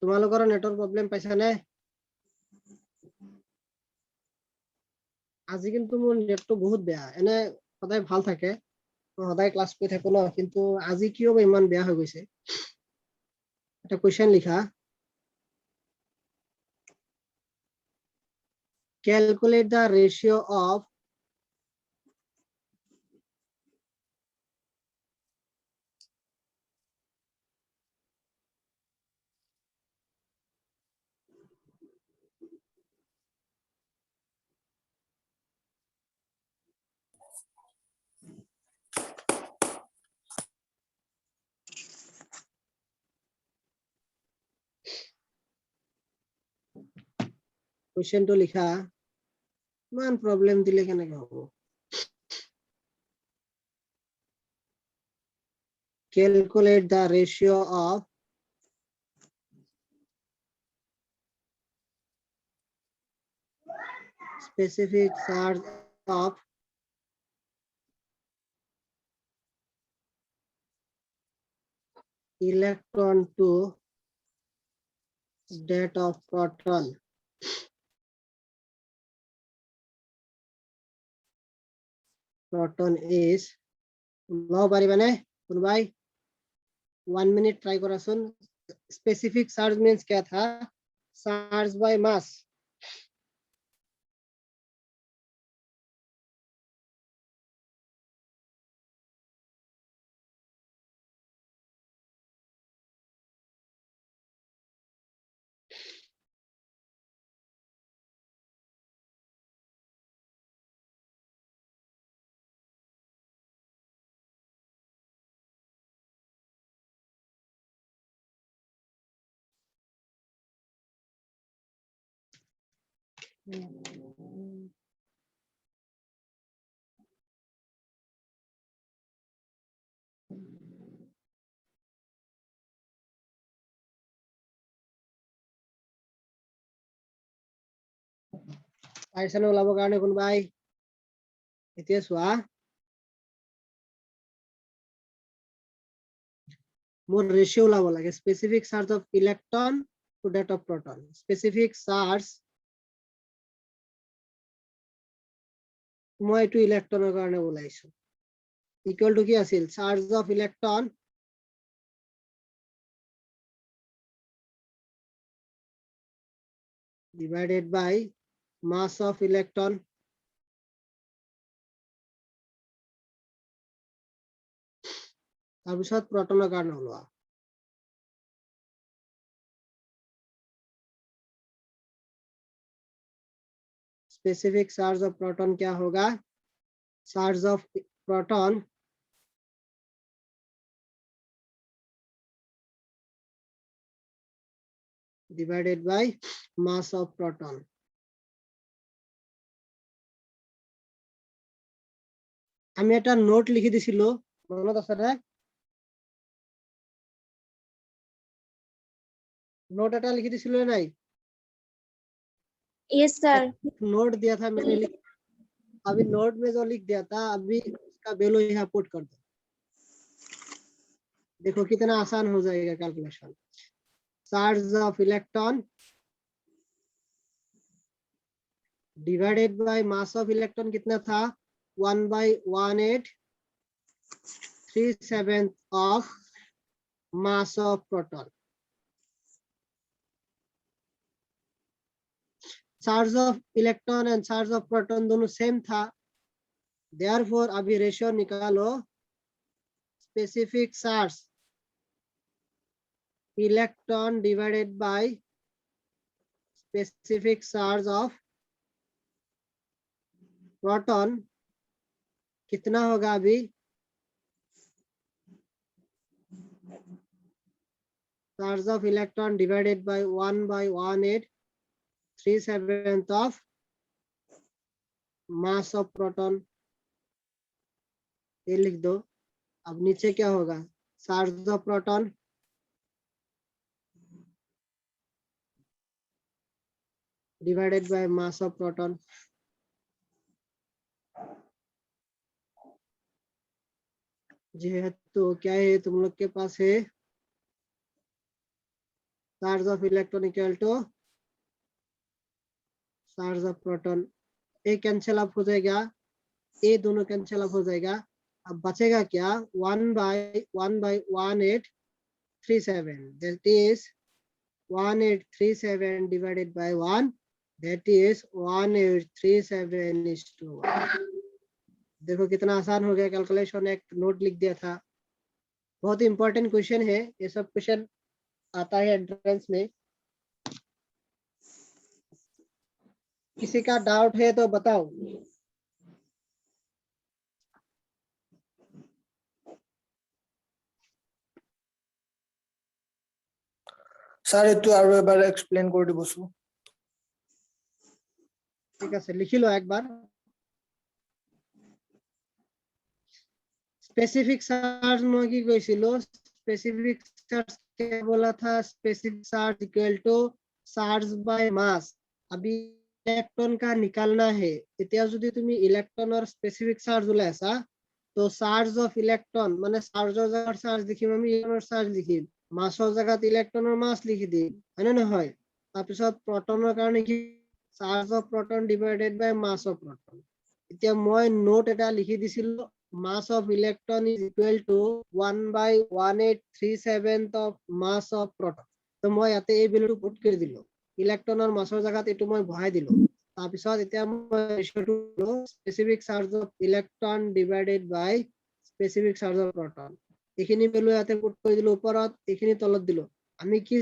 তোমালোকৰ নেটৰ প্ৰব্লেম পাইছা নে? আজি কিন্তু মোৰ নেটটো বহুত বেয়া, এনে সদায় ভাল থাকে, মই সদায় ক্লাছ কৰি থাকো ন, কিন্তু আজি কিয় বা ইমান বেয়া হৈ গৈছে? এটা কোৱেশ্চন লিখা calculate the ratio of কোৱেশ্চনটো লিখা ইমান প্ৰব্লেম দিলে কেনেকে হ'ব? Calculate the ratio of specific charge of electron to that of proton. Proton is লব পাৰিবানে কোনোবাই? 1 minute try কৰাচোন. Specific charge means क्या था? Charge by mass. পাৰিছে নে ওলাবৰ কাৰণে কোনোবাই এতিয়া চোৱা মোৰ ৰেশিও ওলাব লাগে specific charge of electron to that of proton specific charge মই এইটো ইলেক্ট্ৰনৰ কাৰণে ওলাইছো ইকুৱেল টু কি আছিল charge of electron divided by mass of electron তাৰপিছত proton কাৰণে ওলোৱা specific charge of proton क्या होगा charge of proton divided by mass of proton আমি এটা নোট লিখি দিছিলো মনত আছে নে নোট এটা লিখি দিছিলো নাই Yes, sir. नोट दिया था मैंने अभी नोट में जो लिख दिया था अभी उसका वैल्यू यहाँ पुट कर दो देखो कितना आसान हो जाएगा calculation charge of electron divided by mass of electron कितना था 1/1837 of mass of proton charge of electron and charge of proton दोनों सेम था देयरफॉर अभी रेशियो निकालो specific charge electron divided by specific charge of proton कितना होगा अभी charge of electron divided by 1/1837 of mass of proton ये लिख दो अब नीचे क्या होगा charge of proton divided by mass of proton जेहेतु क्या है तुम लोग के पास है charge of electron equal to charge of proton ये कैंसिल अप हो जाएगा ये दोनों कैंसिल अप हो जाएगा अब बचेगा क्या 1/1837 that is 1837 divided by 1 that is 1837:1 देखो कितना आसान हो गया कैलकुलेशन एक नोट लिख दिया था बहुत ही इंपॉर्टेंट क्वेश्चन है ये सब क्वेश्चन आता है एंट्रेंस में किसी का डाउट है तो बताओ স্যার একটু আরো এবার এক্সপ্লেন করে দিবছো ठीक है लिखी लो एक बार स्पेसिफिक चार्ज मैं की কৈছিলো स्पेसिफिक चार्ज क्या बोला था specific charge equal to charge by mass अभी इलेक्ट्रॉन का निकालना है এতিয়া যদি তুমি ইলেক্ট্রনৰ স্পেসিফিক চার্জ ওলাইছা তো চার্জ অফ ইলেক্ট্রন মানে চার্জৰ জাগাত চার্জ লিখিম আমি ইলেক্ট্রনৰ চার্জ লিখিম মাসৰ জাগাত ইলেক্ট্রনৰ মাস লিখি দিম হয়নে নহয় তাৰপিছত প্ৰোটনৰ কাৰণে কি charge of proton divided by mass of proton এতিয়া মই নোট এটা লিখি দিছিলো mass of electron is equal to 1/1837 of mass of proton তো মই ইয়াতে এই ভ্যালুটো পুট কৰি দিলো ইলেক্ট্ৰনৰ মাসৰ জাগাত এটো মই বহাই দিলো তাৰপিছত এতিয়া মই ৰেশিওটো specific charge of electron divided by specific charge of proton এইখিনি ভ্যালু ইয়াতে পুট কৰি দিলো ওপৰত এইখিনি তলত দিলো আমি কি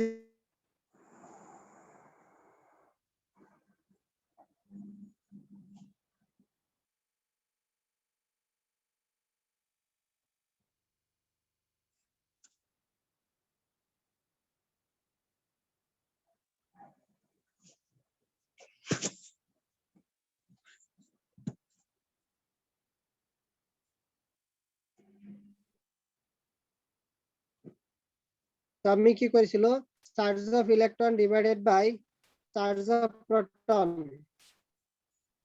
তো আমি কি করেছিল charge of electron divided by charge of proton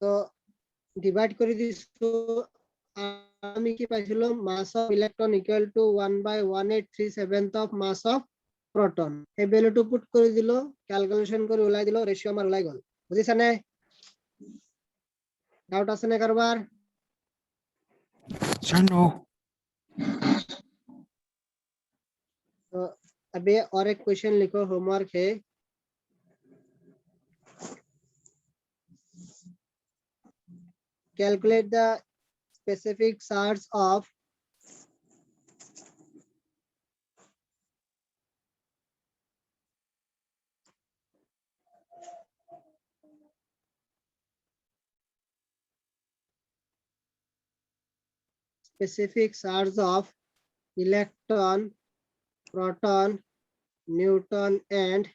তো ডিভাইড করে দিছো আমি কি পাইছিল mass of electron equal to 1/1837 of mass of proton এই ভ্যালুটো পুট করে দিল ক্যালকুলেশন করে উলাই দিল রেশিও আমার উলাই গল বুঝিছ না ডাউট আছে না কারবার Sir, no. तो अभी और एक क्वेश्चन लिखो होमवर्क है calculate the specific charge of electron proton neutron and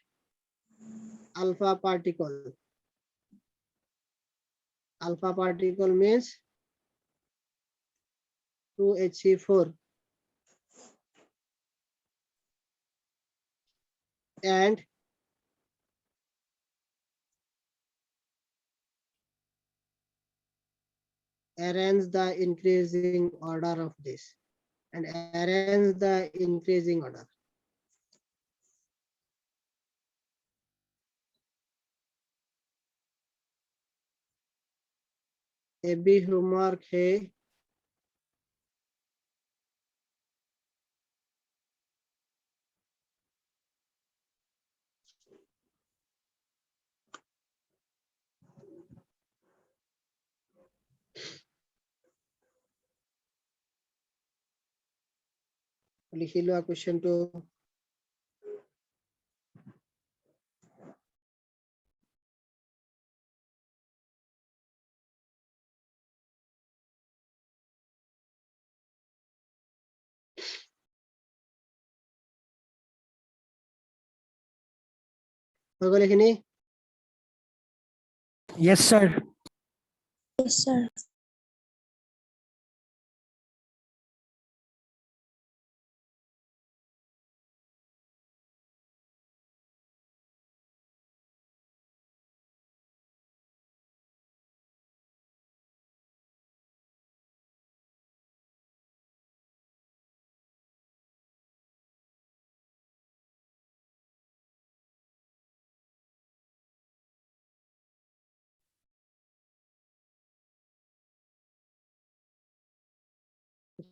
alpha particle means 2He4 and arrange the increasing order of this and arrange the increasing order. ये भी होमवर्क है लिखी लो क्वेश्चन टू होगा लिखनी Yes, sir. Yes, sir.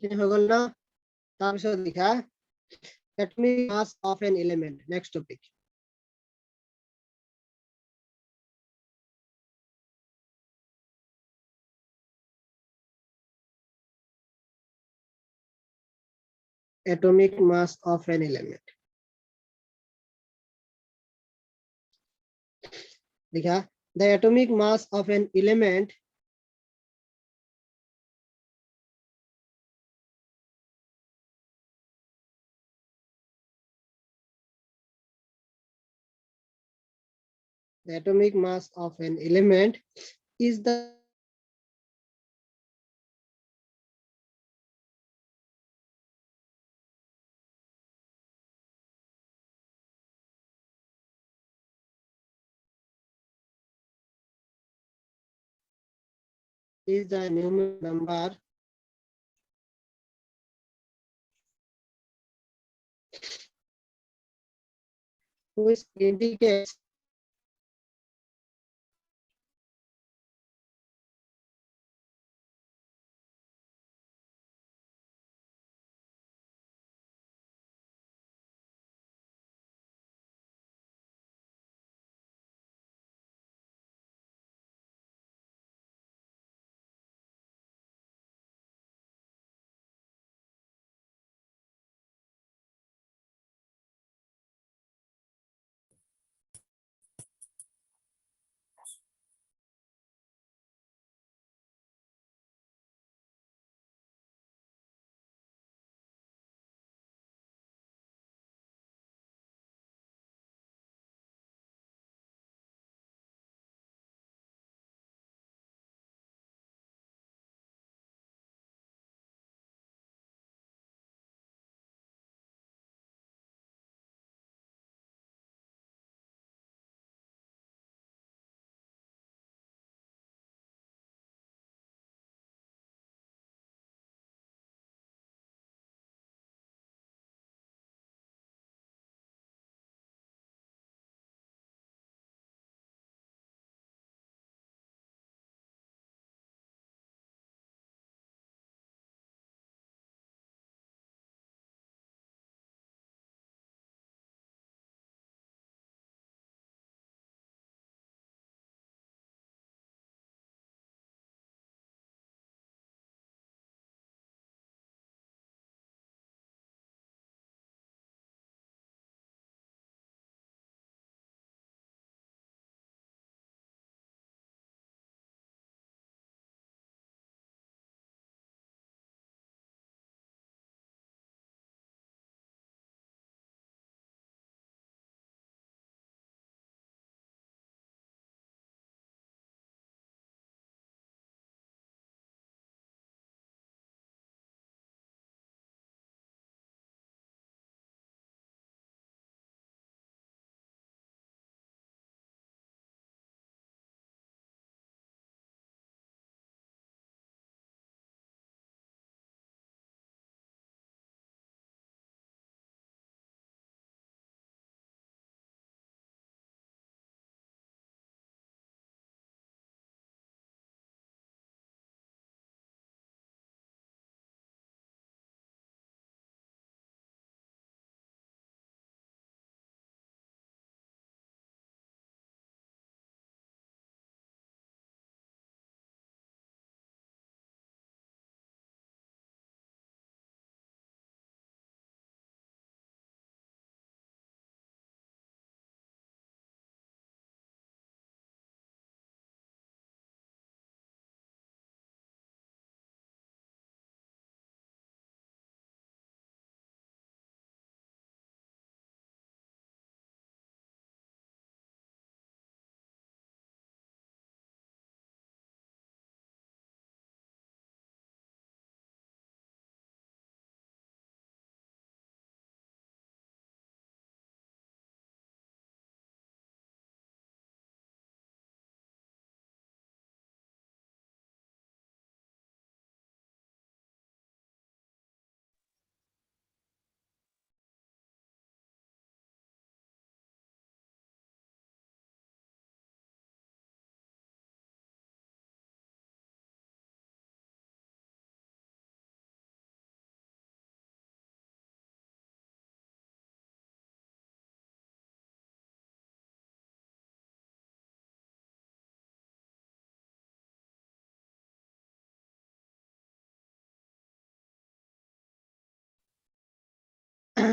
हो गल ना तार से लिखा atomic mass of an element next topic atomic mass of an element लिखा the atomic mass of an element is the numeric number which indicates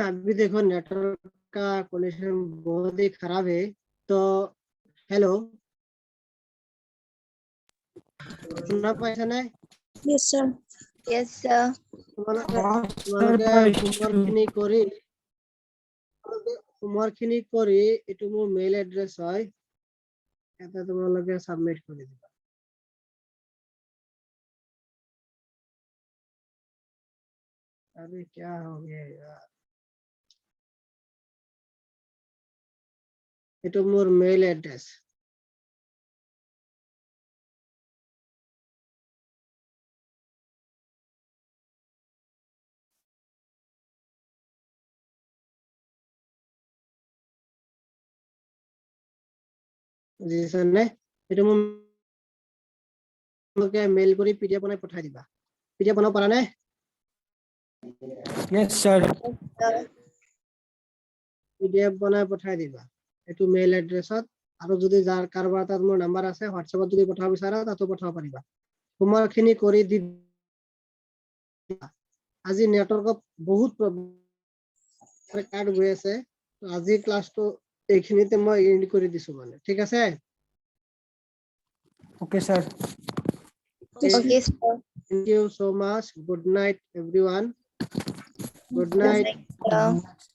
अभी देखो नेटवर्क का कंडीशन बहुत ही खराब है, तो हेलो, শুনা পাইছা নে? Yes, sir. Yes, sir. তোমালোকে হোমৱৰ্ক খিনি কৰি এইটো মোৰ মেইল এড্ৰেছ হয়, এটা তোমালোকে সাবমিট কৰি দিবা। अरे क्या हो गया यार, এইটো মোৰ মেইল এড্ৰেছ। বুজিছানে? এইটো মোৰ তোমালোকে মেইল কৰি পিডিএফ বনাই পঠাই দিবা। পিডিএফ বনাব পাৰা নে? Yes, sir. পিডিএফ বনাই পঠাই দিবা এইটো মেইল এড্ৰেছত। আৰু যদি যাৰ কাৰোবাৰ তাত মোৰ নাম্বাৰ আছে হোৱাটছএপত যদি পঠাব বিচাৰা তাতো পঠাব পাৰিবা। হোমৱৰ্ক খিনি কৰি দি আজি নেটৱৰ্কত বহুত প্ৰব্লেম কাৰ্ড গৈ আছে, আজি ক্লাছটো এইখিনিতে মই এন্ড কৰি দিছো মানে, ঠিক আছে? Okay, sir. Okay, sir. Thank you so much. Good night everyone. Good night. Good night, sir.